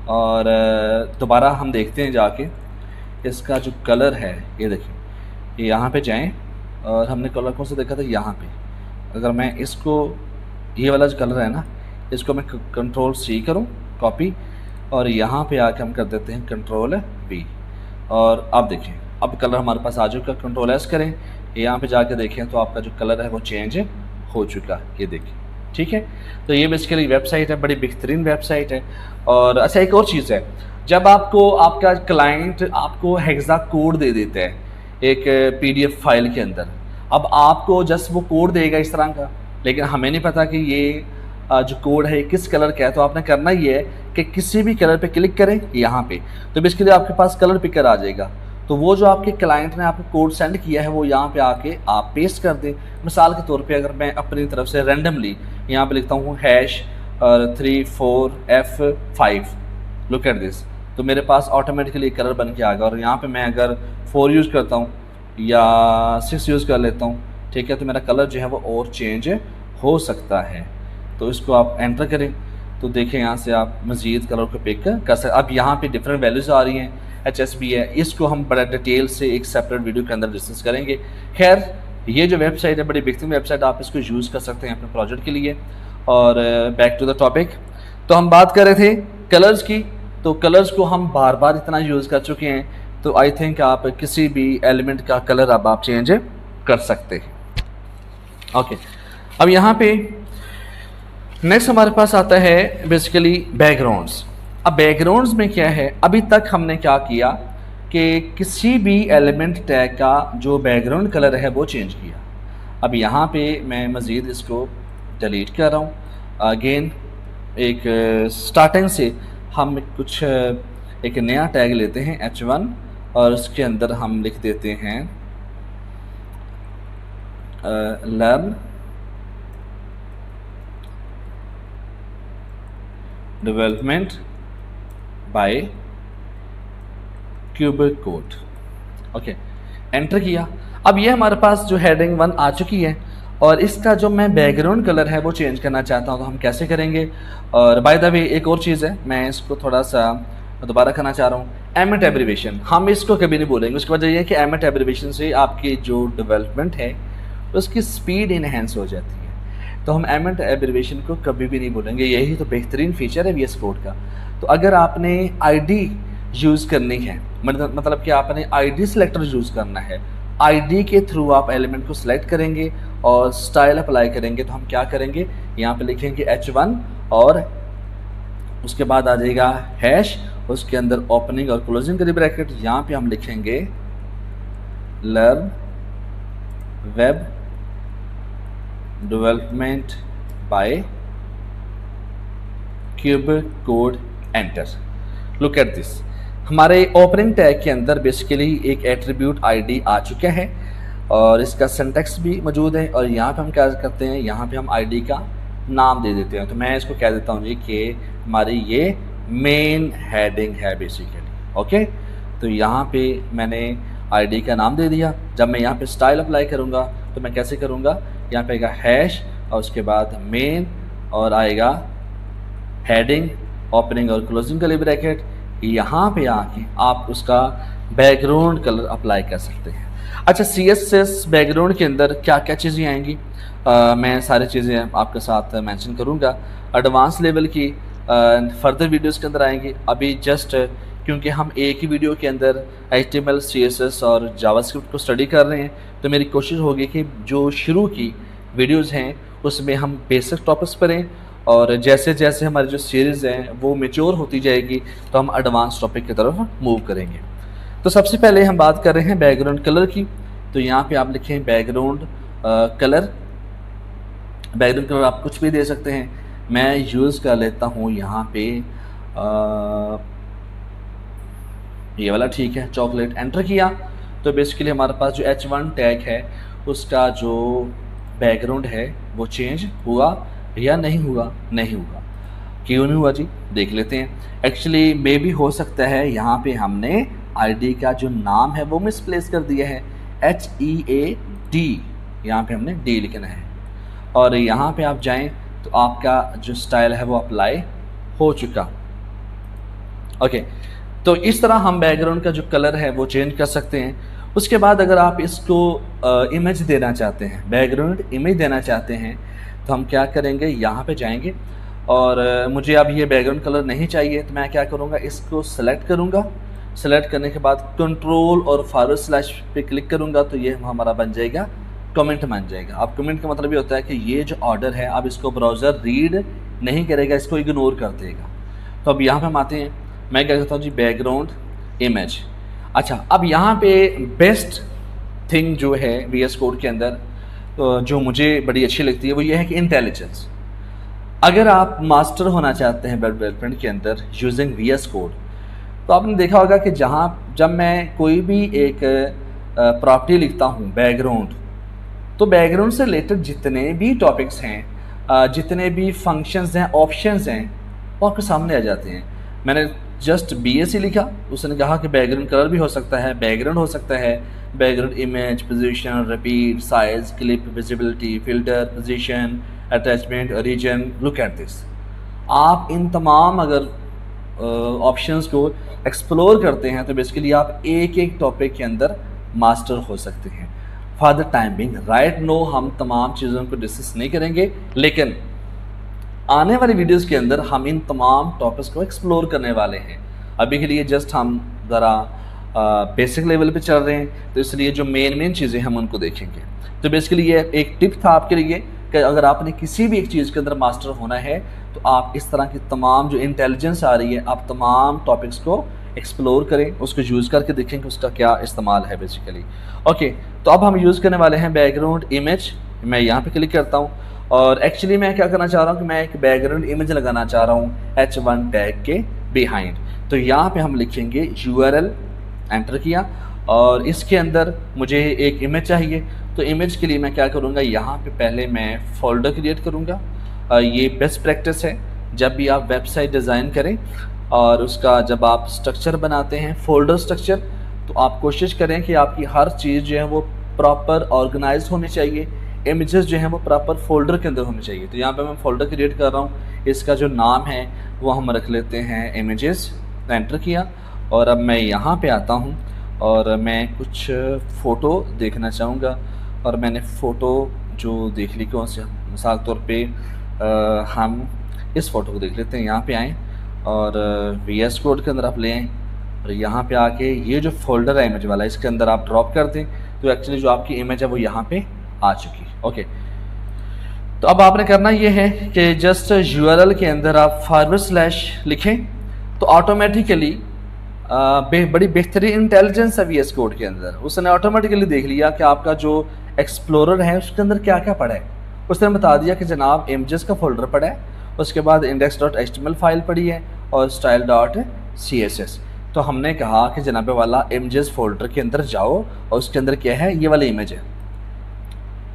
और दोबारा हम देखते हैं जाके इसका जो कलर है, ये देखिए, यहाँ पे जाएं और हमने कलर कौन सा देखा था, यहाँ पे। अगर मैं इसको, ये वाला जो कलर है ना, इसको मैं कंट्रोल C करूँ कॉपी और यहाँ पे आके हम कर देते हैं कंट्रोल V। और अब देखिए, अब कलर हमारे पास आ चुका। कंट्रोल S करें, यहाँ पे जाके देखें तो आपका जो कलर है वो चेंज हो चुका, ये देखिए, ठीक है। तो ये बेसिकली वेबसाइट है, बड़ी बेहतरीन वेबसाइट है। और अच्छा, एक और चीज़ है, जब आपको आपका क्लाइंट आपको हेक्सा कोड दे देता है एक PDF फाइल के अंदर, अब आपको जस्ट वो कोड देगा इस तरह का, लेकिन हमें नहीं पता कि ये जो कोड है किस कलर का है। तो आपने करना ये है कि किसी भी कलर पे क्लिक करें यहाँ पे, तो बेसिकली आपके पास कलर पिकर आ जाएगा। तो वो जो आपके क्लाइंट ने आपको कोड सेंड किया है वो यहाँ पे आके आप पेस्ट कर दें। मिसाल के तौर पे अगर मैं अपनी तरफ से रैंडमली यहाँ पे लिखता हूँ #34F5, लुक एट दिस, तो मेरे पास ऑटोमेटिकली कलर बन के आ गया। और यहाँ पे मैं अगर 4 यूज़ करता हूँ या 6 यूज़ कर लेता हूँ, ठीक है, तो मेरा कलर जो है वो और चेंज हो सकता है। तो इसको आप एंटर करें तो देखें यहाँ से आप मज़ीद कलर को पिक कर सकते। अब यहाँ पे डिफरेंट वैल्यूज़ आ रही हैं, HSB है, इसको हम बड़ा डिटेल से एक सेपरेट वीडियो के अंदर डिस्कस करेंगे। खैर ये जो वेबसाइट है बड़ी बेहतरीन वेबसाइट, आप इसको यूज़ कर सकते हैं अपने प्रोजेक्ट के लिए। और बैक टू द टॉपिक, तो हम बात कर रहे थे कलर्स की। तो कलर्स को हम बार बार इतना यूज़ कर चुके हैं, तो आई थिंक आप किसी भी एलिमेंट का कलर अब आप चेंज कर सकते हैं। ओके, अब यहाँ पे नेक्स्ट हमारे पास आता है बेसिकली बैकग्राउंड्स। अब बैकग्राउंड्स में क्या है, अभी तक हमने क्या किया कि किसी भी एलिमेंट टैग का जो बैकग्राउंड कलर है वो चेंज किया। अब यहाँ पे मैं मज़ीद इसको डिलीट कर रहा हूँ। अगेन एक स्टार्टिंग से हम कुछ एक नया टैग लेते हैं H1 और उसके अंदर हम लिख देते हैं learn development bye cubic code. Okay, enter किया। अब ये हमारे पास जो हेडिंग 1 आ चुकी है और इसका जो मैं बैकग्राउंड कलर है वो चेंज करना चाहता हूँ, तो हम कैसे करेंगे। और बाय द वे एक और चीज़ है, मैं इसको थोड़ा सा दोबारा करना चाह रहा हूँ, एमिट एब्रीवेशन हम इसको कभी नहीं बोलेंगे। उसकी वजह यह है कि एमिट एब्रीवेशन से आपकी जो डेवलपमेंट है उसकी स्पीड इनहेंस हो जाती है, तो हम एमिट एब्रीवेशन को कभी भी नहीं बोलेंगे। यही तो बेहतरीन फीचर है VS कोड का। तो अगर आपने ID यूज़ करनी है, मतलब कि आपने ID सेलेक्टर यूज़ करना है, ID के थ्रू आप एलिमेंट को सिलेक्ट करेंगे और स्टाइल अप्लाई करेंगे, तो हम क्या करेंगे, यहाँ पे लिखेंगे H1 और उसके बाद आ जाएगा हैश, उसके अंदर ओपनिंग और क्लोजिंग करी ब्रैकेट, यहाँ पे हम लिखेंगे learn web development bye cubic code, enter. Look at this, हमारे ओपनिंग टैग के अंदर बेसिकली एक एट्रीब्यूट ID आ चुका है और इसका सिंटैक्स भी मौजूद है। और यहाँ पे हम क्या करते हैं, यहाँ पे हम ID का नाम दे देते हैं। तो मैं इसको कह देता हूँ जी कि हमारी ये मेन हेडिंग है बेसिकली। ओके, तो यहाँ पे मैंने ID का नाम दे दिया। जब मैं यहाँ पे स्टाइल अप्लाई करूँगा तो मैं कैसे करूँगा, यहाँ पे आएगा हैश और उसके बाद मेन और आएगा हेडिंग, ओपनिंग और क्लोजिंग कर्ली ब्रैकेट। यहाँ पे आके आप उसका बैकग्राउंड कलर अप्लाई कर सकते हैं। अच्छा, CSS बैकग्राउंड के अंदर क्या क्या चीज़ें आएंगी, मैं सारी चीज़ें आपके साथ मेंशन करूँगा। एडवांस लेवल की फर्दर वीडियोस के अंदर आएंगी। अभी जस्ट क्योंकि हम एक ही वीडियो के अंदर HTML, CSS और जावास्क्रिप्ट को स्टडी कर रहे हैं, तो मेरी कोशिश होगी कि जो शुरू की वीडियोस हैं उसमें हम बेसिक टॉपिक्स पढ़ें और जैसे जैसे हमारी जो सीरीज़ है वो मैच्योर होती जाएगी तो हम एडवांस टॉपिक की तरफ मूव करेंगे। तो सबसे पहले हम बात कर रहे हैं बैकग्राउंड कलर की। तो यहाँ पे आप लिखें बैकग्राउंड कलर। बैकग्राउंड कलर आप कुछ भी दे सकते हैं, मैं यूज़ कर लेता हूँ यहाँ पे ये वाला, ठीक है, चॉकलेट। एंटर किया तो बेसिकली हमारे पास जो H1 टैग है उसका जो बैकग्राउंड है वो चेंज हुआ या नहीं हुआ। नहीं हुआ, क्यों नहीं हुआ जी, देख लेते हैं। एक्चुअली मे भी हो सकता है यहाँ पे हमने ID का जो नाम है वो मिसप्लेस कर दिया है, HEAD, यहाँ पे हमने D लिखना है। और यहाँ पे आप जाएं तो आपका जो स्टाइल है वो अप्लाई हो चुका। ओके, तो इस तरह हम बैकग्राउंड का जो कलर है वो चेंज कर सकते हैं। उसके बाद अगर आप इसको इमेज देना चाहते हैं, बैकग्राउंड इमेज देना चाहते हैं, तो हम क्या करेंगे, यहाँ पे जाएंगे और मुझे अब ये बैकग्राउंड कलर नहीं चाहिए, तो मैं क्या करूँगा, इसको सेलेक्ट करूँगा। सेलेक्ट करने के बाद कंट्रोल और फॉरवर्ड स्लैश पे क्लिक करूँगा तो ये हमारा बन जाएगा कमेंट बन जाएगा। अब कमेंट का मतलब ये होता है कि ये जो ऑर्डर है अब इसको ब्राउज़र रीड नहीं करेगा, इसको इग्नोर कर देगा। तो अब यहाँ पे हम आते हैं, मैं क्या कहता हूँ जी, बैकग्राउंड इमेज। अच्छा, अब यहाँ पे बेस्ट थिंग जो है VS कोड के अंदर जो मुझे बड़ी अच्छी लगती है वो ये है कि इंटेलिजेंस। अगर आप मास्टर होना चाहते हैं वेब डेवलपमेंट के अंदर यूजिंग VS कोड, तो आपने देखा होगा कि जब मैं कोई भी एक प्रॉपर्टी लिखता हूँ बैकग्राउंड, तो बैकग्राउंड से रिलेटेड जितने भी टॉपिक्स हैं, जितने भी फंक्शंस हैं, ऑप्शंस हैं, वो आपके सामने आ जाते हैं। मैंने जस्ट BAC लिखा, उसने कहा कि बैकग्राउंड कलर भी हो सकता है, बैकग्राउंड हो सकता है, background image, position, repeat, size, clip, visibility, filter, position, attachment, region. Look at this, आप इन तमाम अगर ऑप्शंस को एक्सप्लोर करते हैं तो बेसिकली आप एक एक टॉपिक के अंदर मास्टर हो सकते हैं। For the time being right now हम तमाम चीज़ों को डिस्कस नहीं करेंगे, लेकिन आने वाली वीडियोस के अंदर हम इन तमाम टॉपिक्स को एक्सप्लोर करने वाले हैं। अभी के लिए जस्ट हम ज़रा बेसिक लेवल पे चल रहे हैं, तो इसलिए जो मेन चीज़ें हम उनको देखेंगे। तो बेसिकली ये एक टिप था आपके लिए कि अगर आपने किसी भी एक चीज़ के अंदर मास्टर होना है तो आप इस तरह की तमाम जो इंटेलिजेंस आ रही है, आप तमाम टॉपिक्स को एक्सप्लोर करें, उसको यूज़ करके देखें कि उसका क्या इस्तेमाल है बेसिकली। ओके, तो अब हम यूज़ करने वाले हैं बैकग्राउंड इमेज। मैं यहाँ पे क्लिक करता हूँ और एक्चुअली मैं क्या करना चाह रहा हूँ कि मैं एक बैकग्राउंड इमेज लगाना चाह रहा हूँ H1 टैग के बिहाइंड। तो यहाँ पे हम लिखेंगे URL, एंटर किया और इसके अंदर मुझे एक इमेज चाहिए। तो इमेज के लिए मैं क्या करूँगा, यहाँ पे पहले मैं फ़ोल्डर क्रिएट करूँगा। ये बेस्ट प्रैक्टिस है जब भी आप वेबसाइट डिज़ाइन करें और उसका जब आप स्ट्रक्चर बनाते हैं, फ़ोल्डर स्ट्रक्चर, तो आप कोशिश करें कि आपकी हर चीज़ जो है वो प्रॉपर ऑर्गेनाइज होनी चाहिए, इमेजेस जो हैं वो प्रॉपर फ़ोल्डर के अंदर होनी चाहिए। तो यहाँ पे मैं फ़ोल्डर क्रिएट कर रहा हूँ, इसका जो नाम है वो हम रख लेते हैं इमेजेस। एंटर किया और अब मैं यहाँ पे आता हूँ और मैं कुछ फ़ोटो देखना चाहूँगा और मैंने फ़ोटो जो देख ली कौन सी, मिसाल तौर पे हम इस फ़ोटो को देख लेते हैं। यहाँ पे आएँ और VS कोड के अंदर आप ले आएँ और यहाँ पे आके ये जो फ़ोल्डर है इमेज वाला, इसके अंदर आप ड्रॉप कर दें तो एक्चुअली जो आपकी इमेज है वो यहाँ पे आ चुकी है। ओके, तो अब आपने करना ये है कि जस्ट URL के अंदर आप / लिखें तो ऑटोमेटिकली बड़ी बेहतरीन इंटेलिजेंस है VS कोड के अंदर। उसने ऑटोमेटिकली देख लिया कि आपका जो एक्सप्लोरर है उसके अंदर क्या क्या पड़ा है। उसने बता दिया कि जनाब इमेजेस का फ़ोल्डर पड़ा है, उसके बाद index.html फाइल पड़ी है और style.css। तो हमने कहा कि जनाबे वाला इमेजेस फ़ोल्डर के अंदर जाओ और उसके अंदर क्या है, ये वाली इमेज है,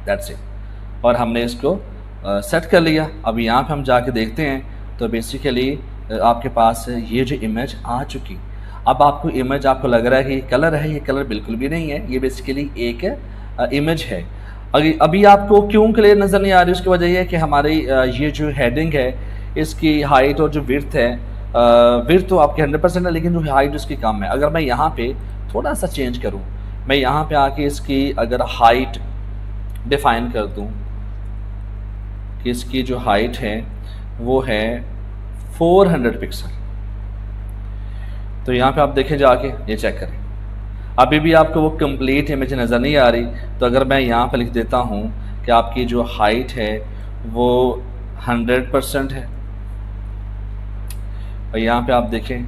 दैट्स इट। और हमने इसको सेट कर लिया। अब यहाँ पे हम जाके देखते हैं तो बेसिकली आपके पास ये जो इमेज आ चुकी। अब आपको इमेज, आपको लग रहा है कि कलर है, ये कलर बिल्कुल भी नहीं है, ये बेसिकली एक इमेज है। अभी आपको क्यों क्लियर नज़र नहीं आ रही, उसकी वजह यह है कि हमारी ये जो हेडिंग है इसकी हाइट और जो विड्थ है, विड्थ तो आपकी 100% है लेकिन जो हाइट उसकी कम है। अगर मैं यहाँ पे थोड़ा सा चेंज करूँ, मैं यहाँ पे आके इसकी अगर हाइट डिफ़ाइन कर दूँ कि इसकी जो हाइट है वो है 400 पिक्सल, तो यहाँ पे आप देखें जाके, ये चेक करें, अभी भी आपको वो कंप्लीट इमेज नज़र नहीं आ रही। तो अगर मैं यहाँ पर लिख देता हूँ कि आपकी जो हाइट है वो 100% है और यहाँ पे आप देखें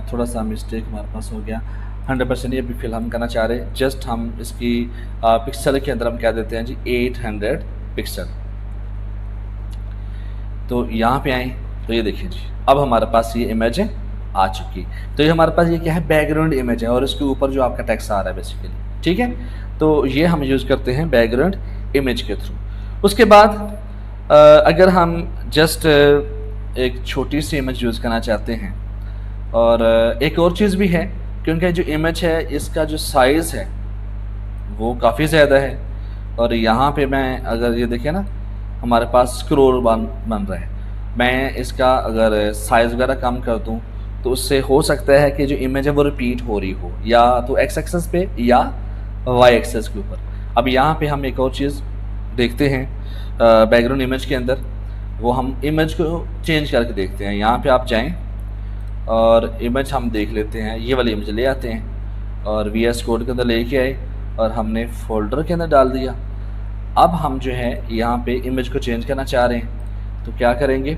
थोड़ा सा मिस्टेक हमारे पास हो गया, 100% ये भी फिलहाल हम करना चाह रहे हैं। जस्ट हम इसकी पिक्सल के अंदर हम क्या देते हैं जी, 800 पिक्सल। तो यहाँ पे आए तो ये देखिए जी, अब हमारे पास ये इमेज है आ चुकी। तो ये हमारे पास ये क्या है, बैकग्राउंड इमेज है और इसके ऊपर जो आपका टेक्स्ट आ रहा है बेसिकली, ठीक है। तो ये हम यूज़ करते हैं बैकग्राउंड इमेज के थ्रू। उसके बाद अगर हम जस्ट एक छोटी सी इमेज यूज़ करना चाहते हैं, और एक और चीज़ भी है, क्योंकि जो इमेज है इसका जो साइज़ है वो काफ़ी ज़्यादा है और यहाँ पे मैं अगर ये देखें ना, हमारे पास स्क्रॉल बन रहा है, मैं इसका अगर साइज़ वगैरह कम कर दूँ तो उससे हो सकता है कि जो इमेज है वो रिपीट हो रही हो, या तो x एक्सेस पे या y एक्सेस के ऊपर। अब यहाँ पे हम एक और चीज़ देखते हैं बैकग्राउंड इमेज के अंदर, वो हम इमेज को चेंज करके देखते हैं। यहाँ पे आप जाएं और इमेज हम देख लेते हैं, ये वाली इमेज ले आते हैं और VS कोड के अंदर लेके आए और हमने फ़ोल्डर के अंदर डाल दिया। अब हम जो है यहाँ पे इमेज को चेंज करना चाह रहे हैं तो क्या करेंगे,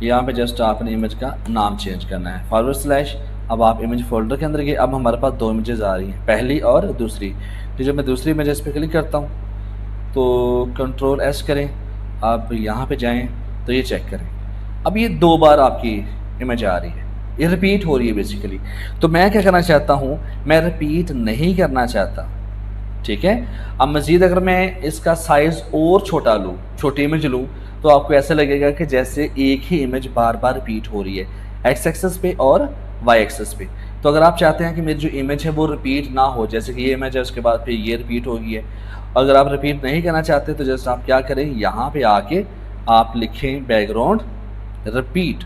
यहाँ पे जस्ट आपने इमेज का नाम चेंज करना है /। अब आप इमेज फ़ोल्डर के अंदर गए, अब हमारे पास दो इमेजेस आ रही हैं, पहली और दूसरी। तो जब मैं दूसरी इमेज पे क्लिक करता हूँ तो Ctrl+S करें, आप यहाँ पे जाएं तो ये चेक करें, अब ये 2 बार आपकी इमेज आ रही है, ये रिपीट हो रही है बेसिकली। तो मैं क्या करना चाहता हूँ, मैं रिपीट नहीं करना चाहता, ठीक है। अब मज़ीद अगर मैं इसका साइज़ और छोटा लूँ, छोटी इमेज लूँ, तो आपको ऐसा लगेगा कि जैसे एक ही इमेज बार बार रिपीट हो रही है x एक्सेस पे और y एक्सेस पे। तो अगर आप चाहते हैं कि मेरी जो इमेज है वो रिपीट ना हो, जैसे कि ये इमेज है उसके बाद फिर ये रिपीट हो गई है, अगर आप रिपीट नहीं करना चाहते तो जैसे आप क्या करें, यहाँ पे आके आप लिखें बैकग्राउंड रिपीट,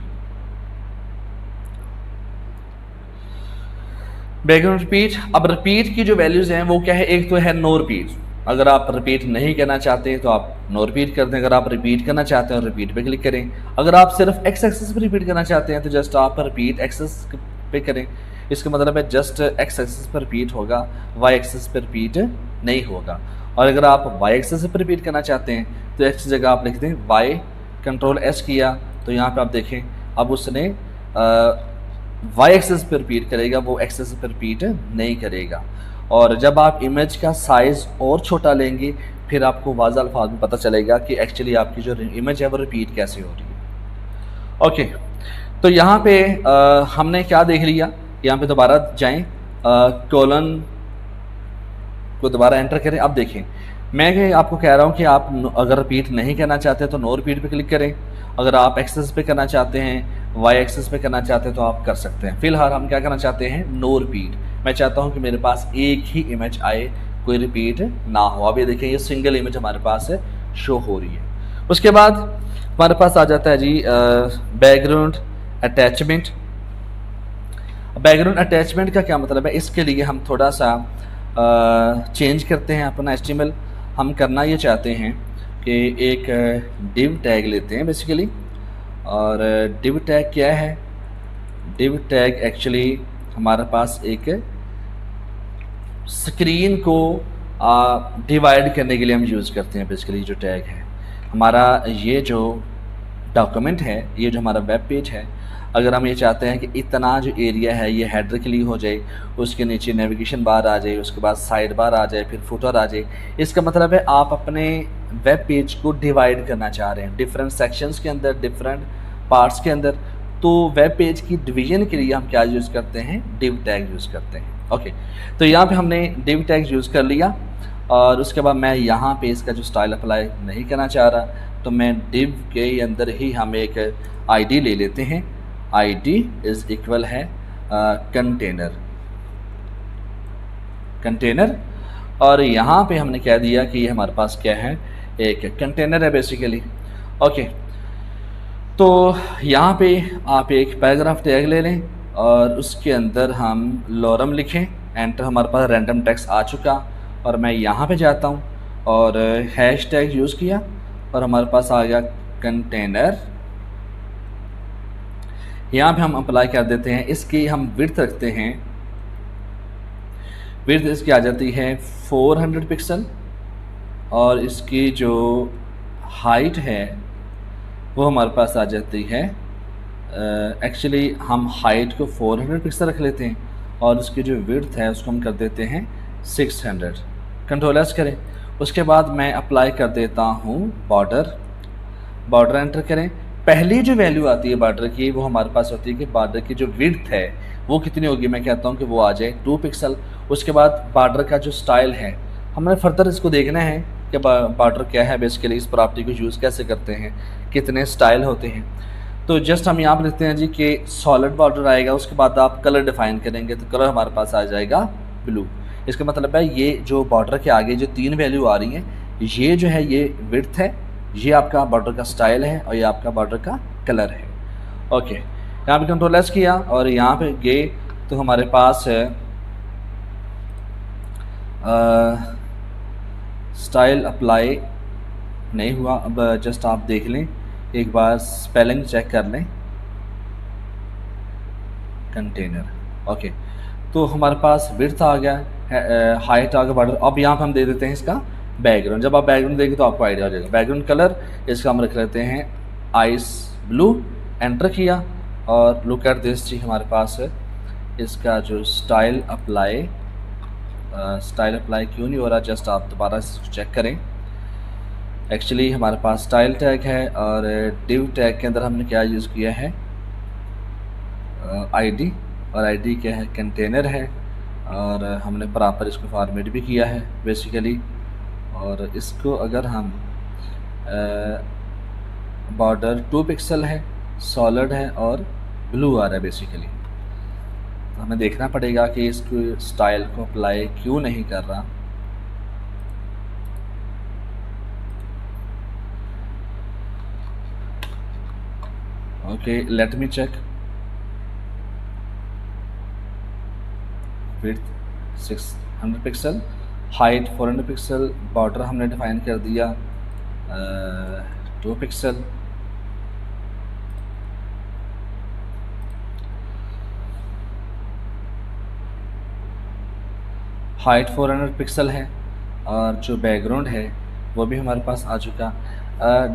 बैकग्राउंड रिपीट। अब रिपीट की जो वैल्यूज़ हैं वो क्या है, एक तो है नो रिपीट, अगर आप रिपीट नहीं करना चाहते तो आप नो रिपीट कर दें, अगर आप रिपीट करना चाहते हैं रिपीट पे क्लिक करें, अगर आप सिर्फ एक्स एक्सिस पे रिपीट करना चाहते हैं तो जस्ट आप रिपीट एक्सिस पे करें। इसका मतलब है जस्ट एक्स एक्सिस पर रिपीट होगा, वाई एक्सिस पर रिपीट नहीं होगा। और अगर आप वाई एक्सिस पर रिपीट करना चाहते हैं तो एक्स की जगह आप लिख दें वाई, कंट्रोल एस किया तो यहाँ पे आप देखें अब उसने वाई एक्सिस पर रिपीट करेगा, वो एक्सिस पर रिपीट नहीं करेगा। और जब आप इमेज का साइज़ और छोटा लेंगे फिर आपको वाज़ा अल्फाज में पता चलेगा कि एक्चुअली आपकी जो इमेज है वो रिपीट कैसे हो रही है। ओके, तो यहाँ पे हमने क्या देख लिया, यहाँ पे दोबारा जाएं, कोलन को दोबारा एंटर करें। अब देखें मैं आपको कह रहा हूँ कि आप अगर रिपीट नहीं करना चाहते तो नो रिपीट पे क्लिक करें, अगर आप एक्सेस पे करना चाहते हैं, वाई एक्सेस पे करना चाहते हैं तो आप कर सकते हैं। फिलहाल हम क्या करना चाहते हैं, नो रिपीट। मैं चाहता हूँ कि मेरे पास एक ही इमेज आए, कोई रिपीट ना हो। अब ये देखें ये सिंगल इमेज हमारे पास शो हो रही है। उसके बाद हमारे पास आ जाता है जी बैकग्राउंड अटैचमेंट। बैकग्राउंड अटैचमेंट का क्या मतलब है, इसके लिए हम थोड़ा सा चेंज करते हैं अपना HTML। हम करना ये चाहते हैं कि एक div टैग लेते हैं बेसिकली। और div टैग क्या है, div टैग एक्चुअली हमारे पास एक स्क्रीन को डिवाइड करने के लिए हम यूज़ करते हैं। बेसिकली जो टैग है हमारा, ये जो डॉक्यूमेंट है, ये जो हमारा वेब पेज है, अगर हम ये चाहते हैं कि इतना जो एरिया है ये हेडर के लिए हो जाए, उसके नीचे नेविगेशन बार आ जाए, उसके बाद साइड बार आ जाए, फिर फुटर आ जाए, इसका मतलब है आप अपने वेब पेज को डिवाइड करना चाह रहे हैं डिफरेंट सेक्शंस के अंदर, डिफरेंट पार्ट्स के अंदर। तो वेब पेज की डिवीजन के लिए हम क्या यूज़ करते हैं, डिव टैग यूज़ करते हैं। ओके, तो यहाँ पे हमने डिव टैग यूज़ कर लिया। और उसके बाद मैं यहाँ पे इसका जो स्टाइल अप्लाई नहीं करना चाह रहा, तो मैं डिव के अंदर ही हम एक आईडी ले लेते हैं। आईडी इज़ इक्वल है कंटेनर, कंटेनर। और यहाँ पे हमने कह दिया कि ये हमारे पास क्या है, एक कंटेनर है बेसिकली। ओके, तो यहाँ पे आप एक पैराग्राफ टैग ले लें और उसके अंदर हम लॉरम लिखें। एंटर, हमारे पास रैंडम टेक्स्ट आ चुका और मैं यहाँ पे जाता हूँ और हैश टैग यूज़ किया और हमारे पास आ गया कंटेनर। यहाँ पे हम अप्लाई कर देते हैं, इसकी हम विड्थ रखते हैं, विड्थ इसकी आ जाती है 400 पिक्सल और इसकी जो हाइट है वो हमारे पास आ जाती है, एक्चुअली हम हाइट को 400 पिक्सल रख लेते हैं और उसकी जो विड्थ है उसको हम कर देते हैं 600। कंट्रोल एस करें। उसके बाद मैं अप्लाई कर देता हूँ बॉर्डर, बॉर्डर एंटर करें। पहली जो वैल्यू आती है बॉर्डर की वो हमारे पास होती है कि बॉर्डर की जो विड्थ है वो कितनी होगी, मैं कहता हूँ कि वो आ जाए 2 पिक्सल। उसके बाद बॉर्डर का जो स्टाइल है हमने फर्दर इसको देखना है कि बॉर्डर क्या है, बेसिकली इस प्रॉपर्टी को यूज़ कैसे करते हैं, कितने स्टाइल होते हैं। तो जस्ट हम यहाँ पर लिखते हैं जी कि सॉलिड बॉर्डर आएगा, उसके बाद आप कलर डिफाइन करेंगे तो कलर हमारे पास आ जाएगा ब्लू। इसका मतलब है ये जो बॉर्डर के आगे जो 3 वैल्यू आ रही हैं, ये जो है ये विड्थ है, ये आपका बॉर्डर का स्टाइल है और ये आपका बॉर्डर का कलर है। ओके, यहाँ पे कंट्रोल एस किया और यहाँ पे गए तो हमारे पास है स्टाइल अप्लाई नहीं हुआ। अब जस्ट आप देख लें एक बार, स्पेलिंग चेक कर लें, कंटेनर। ओके, तो हमारे पास विड्थ आ गया, हाइट आ गया, बॉर्डर। अब यहाँ पे हम दे देते हैं इसका बैकग्राउंड। जब आप बैकग्राउंड देंगे तो आपको आइडिया हो जाएगा। बैकग्राउंड कलर इसका हम रख लेते हैं आइस ब्लू। एंटर किया और लुक एट दिस जी, हमारे पास है इसका जो स्टाइल अप्लाई, स्टाइल अप्लाई क्यों नहीं हो रहा, जस्ट आप दोबारा इसको चेक करें। एक्चुअली हमारे पास स्टाइल टैग है और डिव टैग के अंदर हमने क्या यूज़ किया है, आईडी, और आईडी क्या है, कंटेनर है। और हमने प्रॉपर इसको फॉर्मेट भी किया है बेसिकली। और इसको अगर हम बॉर्डर 2 पिक्सल है, सॉलिड है और ब्लू आ रहा है बेसिकली। तो हमें देखना पड़ेगा कि इसको स्टाइल को अप्लाई क्यों नहीं कर रहा। Okay, let me check. Width 600 pixel, height 400 pixel, border हमने डिफाइन कर दिया 2 पिक्सल। हाइट 400 पिक्सल है और जो बैकग्राउंड है वो भी हमारे पास आ चुका।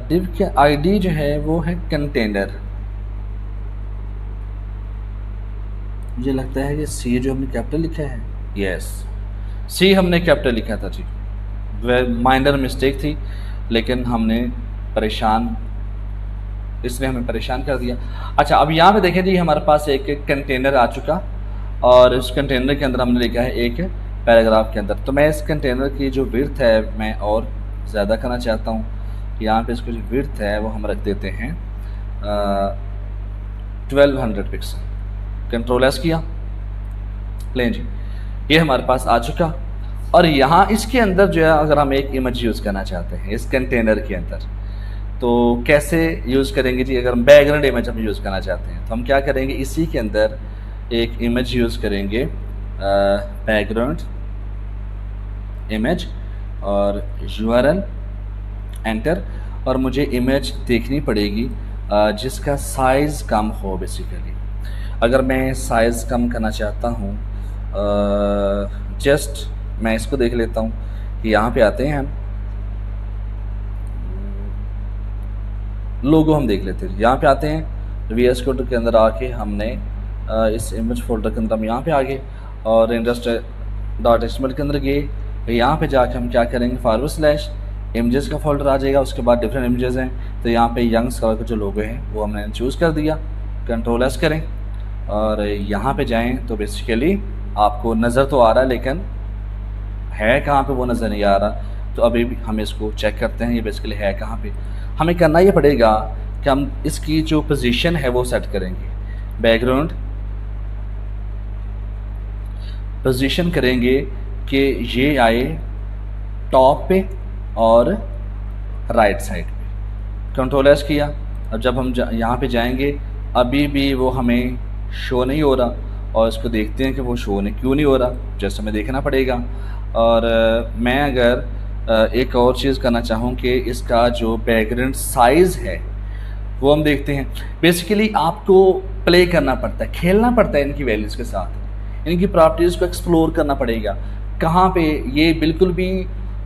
डिव के आईडी जो है वो है कंटेनर। मुझे लगता है कि सी जो हमने कैपिटल लिखा है, यस सी हमने कैपिटल लिखा था जी, वह माइनर मिस्टेक थी लेकिन हमने परेशान, इसने हमें परेशान कर दिया। अच्छा, अब यहाँ पे देखें जी हमारे पास एक कंटेनर आ चुका और इस कंटेनर के अंदर हमने लिखा है एक पैराग्राफ के अंदर। तो मैं इस कंटेनर की जो विड्थ है मैं और ज़्यादा करना चाहता हूँ। यहाँ पे इसको जो विड्थ है वो हम रख देते हैं 1200 पिक्सल। कंट्रोल एस किया, लें जी, ये हमारे पास आ चुका। और यहाँ इसके अंदर जो है अगर हम एक इमेज यूज़ करना चाहते हैं इस कंटेनर के अंदर, तो कैसे यूज़ करेंगे जी? अगर हम बैकग्राउंड इमेज हम यूज़ करना चाहते हैं तो हम क्या करेंगे, इसी के अंदर एक इमेज यूज़ करेंगे बैकग्राउंड इमेज और URL एंटर। और मुझे इमेज देखनी पड़ेगी जिसका साइज़ कम हो। बेसिकली अगर मैं साइज़ कम करना चाहता हूँ, जस्ट मैं इसको देख लेता हूँ कि यहाँ पे आते हैं हम, लोगो हम देख लेते हैं। यहाँ पे आते हैं VS कोड के अंदर आके हमने इस इमेज फोल्डर के अंदर हम यहाँ पे आ गए और industry.html के अंदर गए। यहाँ पे जाके हम क्या करेंगे, // इमेजेस का फोल्डर आ जाएगा। उसके बाद डिफरेंट इमेजेस हैं तो यहाँ पे यंग स्कॉलर का जो लोगो है वो हमने चूज़ कर दिया। कंट्रोल एस करें और यहाँ पे जाएं तो बेसिकली आपको नज़र तो आ रहा है लेकिन है कहाँ पे वो नज़र नहीं आ रहा। तो अभी भी हम इसको चेक करते हैं ये बेसिकली है कहाँ पे। हमें करना ये पड़ेगा कि हम इसकी जो पोजीशन है वो सेट करेंगे। बैकग्राउंड पोजीशन करेंगे कि ये आए टॉप पे और राइट साइड पे। कंट्रोल एस किया। अब जब हम यहाँ पे जाएंगे अभी भी वो हमें शो नहीं हो रहा और इसको देखते हैं कि वो शो क्यों नहीं हो रहा, जैसे हमें देखना पड़ेगा। और मैं अगर एक और चीज़ करना चाहूँ कि इसका जो बैकग्राउंड साइज़ है वो हम देखते हैं। बेसिकली आपको प्ले करना पड़ता है, खेलना पड़ता है इनकी वैल्यूज़ के साथ, इनकी प्रॉपर्टीज़ को एक्सप्लोर करना पड़ेगा। कहाँ पे ये बिल्कुल भी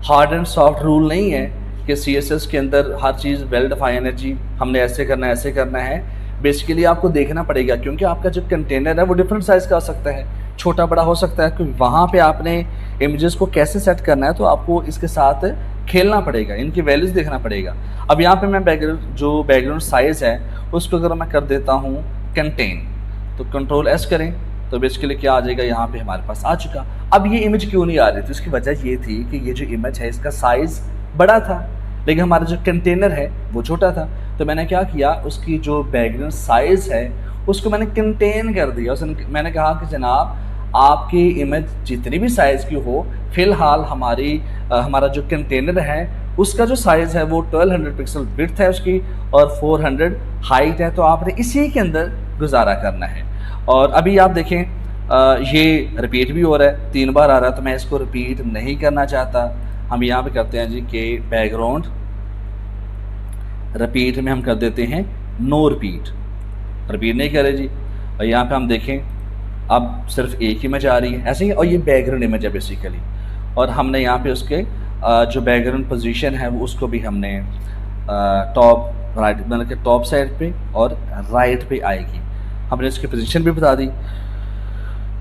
हार्ड एंड सॉफ्ट रूल नहीं है कि CSS के अंदर हर चीज़ वेल डिफाइन है जी, हमने ऐसे करना है। बेसिकली आपको देखना पड़ेगा क्योंकि आपका जो कंटेनर है वो डिफरेंट साइज़ का हो सकता है, छोटा बड़ा हो सकता है, क्योंकि वहाँ पे आपने इमेजेस को कैसे सेट करना है तो आपको इसके साथ खेलना पड़ेगा, इनकी वैल्यूज़ देखना पड़ेगा। अब यहाँ पे मैं बैकग्राउंड साइज़ है उसको अगर मैं कर देता हूँ कंटेन, तो कंट्रोल एस करें तो बेसिकली क्या आ जाएगा, यहाँ पे हमारे पास आ चुका। अब ये इमेज क्यों नहीं आ रही थी, उसकी वजह ये थी कि ये जो इमेज है इसका साइज़ बड़ा था लेकिन हमारा जो कंटेनर है वो छोटा था। तो मैंने क्या किया, उसकी जो बैकग्राउंड साइज़ है उसको मैंने कंटेन कर दिया। मैंने कहा कि जनाब आपकी इमेज जितनी भी साइज़ की हो, फ़िलहाल हमारा जो कंटेनर है उसका जो साइज़ है वो 1200 पिक्सल विड्थ है उसकी और 400 हाइट है, तो आपने इसी के अंदर गुजारा करना है। और अभी आप देखें ये रिपीट भी हो रहा है, 3 बार आ रहा है, तो मैं इसको रिपीट नहीं करना चाहता। हम यहाँ पे करते हैं जी कि बैकग्राउंड रिपीट में हम कर देते हैं नो रिपीट नहीं करे जी। और यहाँ पे हम देखें अब सिर्फ एक इमेज आ रही है ऐसे ही, और ये बैकग्राउंड इमेज है बेसिकली। और हमने यहाँ पे उसके जो बैकग्राउंड पोजीशन है वो उसको भी हमने टॉप राइट, मतलब कि टॉप साइड पे और राइट पे आएगी, हमने इसकी पोजीशन भी बता दी।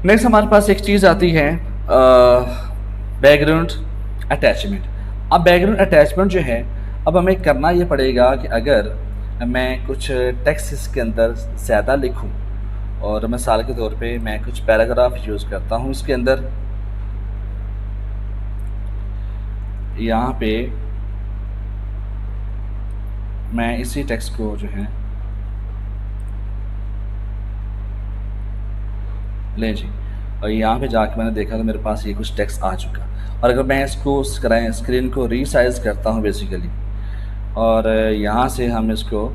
नेक्स्ट हमारे पास एक चीज़ आती है बैकग्राउंड अटैचमेंट। अब बैकग्राउंड अटैचमेंट जो है, अब हमें करना ये पड़ेगा कि अगर मैं कुछ टेक्स्ट इसके अंदर ज़्यादा लिखूं और मिसाल के तौर पे मैं कुछ पैराग्राफ यूज़ करता हूं इसके अंदर, यहाँ पे मैं इसी टेक्स्ट को जो है लें जी, और यहाँ पे जाके मैंने देखा तो मेरे पास ये कुछ टेक्स्ट आ चुका। और अगर मैं इसको स्क्रीन को रीसाइज़ करता हूँ बेसिकली, और यहाँ से हम इसको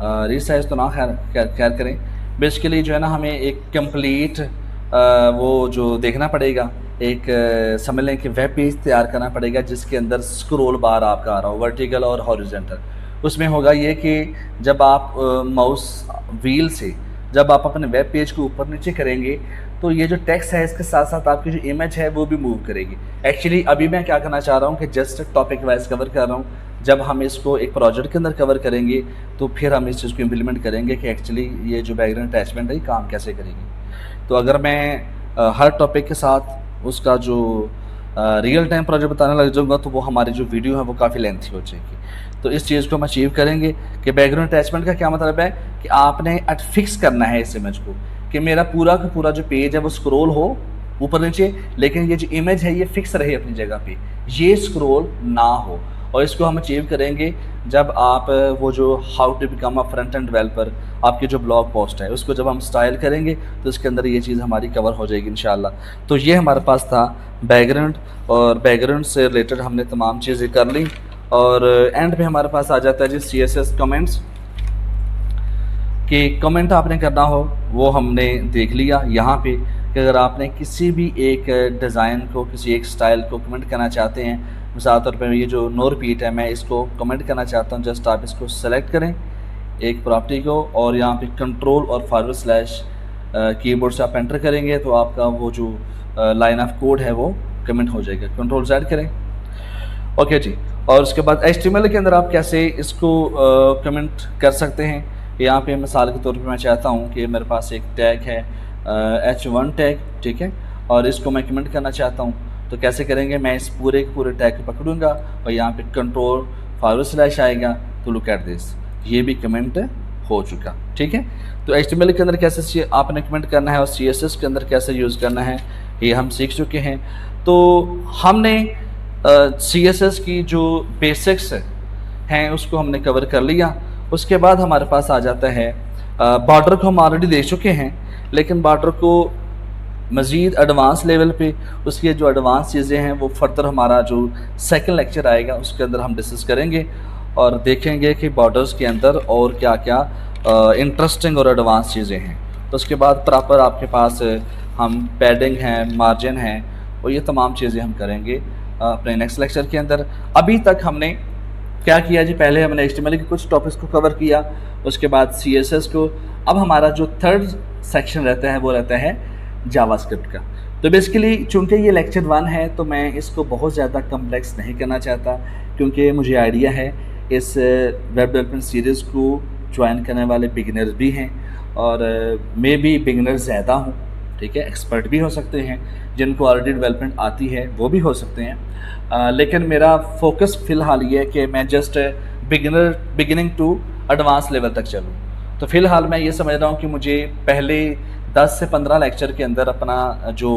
रीसाइज़ तो ना खैर करें, बेसिकली जो है ना हमें एक कंप्लीट वो जो देखना पड़ेगा, एक समझ लें कि वेब पेज तैयार करना पड़ेगा जिसके अंदर स्क्रॉल बार आपका आ रहा हो वर्टिकल और हॉरिजॉन्टल। उसमें होगा ये कि जब आप माउस व्हील से जब आप अपने वेब पेज को ऊपर नीचे करेंगे तो ये जो टेक्स्ट है इसके साथ साथ आपकी जो इमेज है वो भी मूव करेगी। एक्चुअली अभी मैं क्या करना चाह रहा हूँ कि जस्ट टॉपिक वाइज कवर कर रहा हूँ। जब हम इसको एक प्रोजेक्ट के अंदर कवर करेंगे तो फिर हम इस चीज़ को इम्प्लीमेंट करेंगे कि एक्चुअली ये जो बैकग्राउंड अटैचमेंट है ये काम कैसे करेगी। तो अगर मैं हर टॉपिक के साथ उसका जो रियल टाइम प्रोजेक्ट बताने लग जाऊँगा तो वो हमारी जो वीडियो है वो काफ़ी लेंथी हो जाएगी। तो इस चीज़ को हम अचीव करेंगे कि बैकग्राउंड अटैचमेंट का क्या मतलब है कि आपने फिक्स करना है इस इमेज को कि मेरा पूरा का पूरा जो पेज है वो स्क्रॉल हो ऊपर नीचे, लेकिन ये जो इमेज है ये फिक्स रहे अपनी जगह पे, ये स्क्रॉल ना हो। और इसको हम अचीव करेंगे जब आप वो जो how to become a front end developer आपकी जो ब्लॉग पोस्ट है उसको जब हम स्टाइल करेंगे तो इसके अंदर ये चीज़ हमारी कवर हो जाएगी इंशाल्लाह। तो ये हमारे पास था बैकग्राउंड, और बैकग्राउंड से रिलेटेड हमने तमाम चीज़ें कर ली। और एंड पे हमारे पास आ जाता है जी CSS कमेंट्स, कि कमेंट आपने करना हो वो हमने देख लिया यहाँ पे कि अगर आपने किसी भी एक डिज़ाइन को किसी एक स्टाइल को कमेंट करना चाहते हैं, मिसाल तौर पर ये जो नो रिपीट है मैं इसको कमेंट करना चाहता हूँ, जस्ट आप इसको सेलेक्ट करें एक प्रॉपर्टी को और यहाँ पे कंट्रोल और फॉरवर्ड स्लैश कीबोर्ड से आप एंटर करेंगे तो आपका वो जो लाइन ऑफ कोड है वो कमेंट हो जाएगा। कंट्रोल Z करें, ओके जी। और उसके बाद HTML के अंदर आप कैसे इसको कमेंट कर सकते हैं। यहाँ पे मिसाल के तौर पे मैं चाहता हूँ कि मेरे पास एक टैग है H1 टैग, ठीक है, और इसको मैं कमेंट करना चाहता हूँ तो कैसे करेंगे, मैं इस पूरे के पूरे टैग को पकड़ूंगा और यहाँ पे कंट्रोल फॉरवर्ड स्लैश आएगा तो लुक एट दिस, ये भी कमेंट हो चुका, ठीक है। तो HTML के अंदर कैसे आपने कमेंट करना है और CSS के अंदर कैसे यूज़ करना है ये हम सीख चुके हैं। तो हमने CSS की जो बेसिक्स हैं उसको हमने कवर कर लिया। उसके बाद हमारे पास आ जाता है बॉर्डर को हम ऑलरेडी देख चुके हैं, लेकिन बॉर्डर को मज़ीद एडवांस लेवल पे उसकी जो एडवांस चीज़ें हैं वो फर्दर हमारा जो सेकंड लेक्चर आएगा उसके अंदर हम डिस्कस करेंगे और देखेंगे कि बॉर्डर्स के अंदर और क्या क्या इंटरेस्टिंग और एडवांस चीज़ें हैं। तो उसके बाद प्रॉपर आपके पास हम पैडिंग हैं, मार्जिन हैं और ये तमाम चीज़ें हम करेंगे अपने नेक्स्ट लेक्चर के अंदर। अभी तक हमने क्या किया जी, पहले हमने HTML के कुछ टॉपिक्स को कवर किया, उसके बाद CSS को। अब हमारा जो थर्ड सेक्शन रहता है वो रहता है जावास्क्रिप्ट का। तो बेसिकली चूँकि ये लेक्चर 1 है तो मैं इसको बहुत ज़्यादा कम्प्लेक्स नहीं करना चाहता, क्योंकि मुझे आइडिया है इस वेब डेवलपमेंट सीरीज़ को ज्वाइन करने वाले बिगिनर्स भी हैं और मैं भी बिगिनर ज़्यादा हूँ, ठीक है, एक्सपर्ट भी हो सकते हैं, जिनको ऑलरेडी डेवलपमेंट आती है वो भी हो सकते हैं, लेकिन मेरा फोकस फ़िलहाल ये है कि मैं just beginning to advance level तक चलूँ। तो फ़िलहाल मैं ये समझ रहा हूँ कि मुझे पहले 10 से 15 लेक्चर के अंदर अपना जो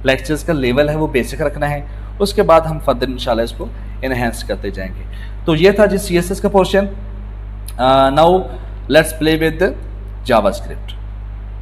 लेक्चर्स का लेवल है वो बेसिक रखना है, उसके बाद हम फर्दर इंशाल्लाह इसको इनहेंस करते जाएंगे। तो ये था जी CSS का portion. Now let's play with JavaScript.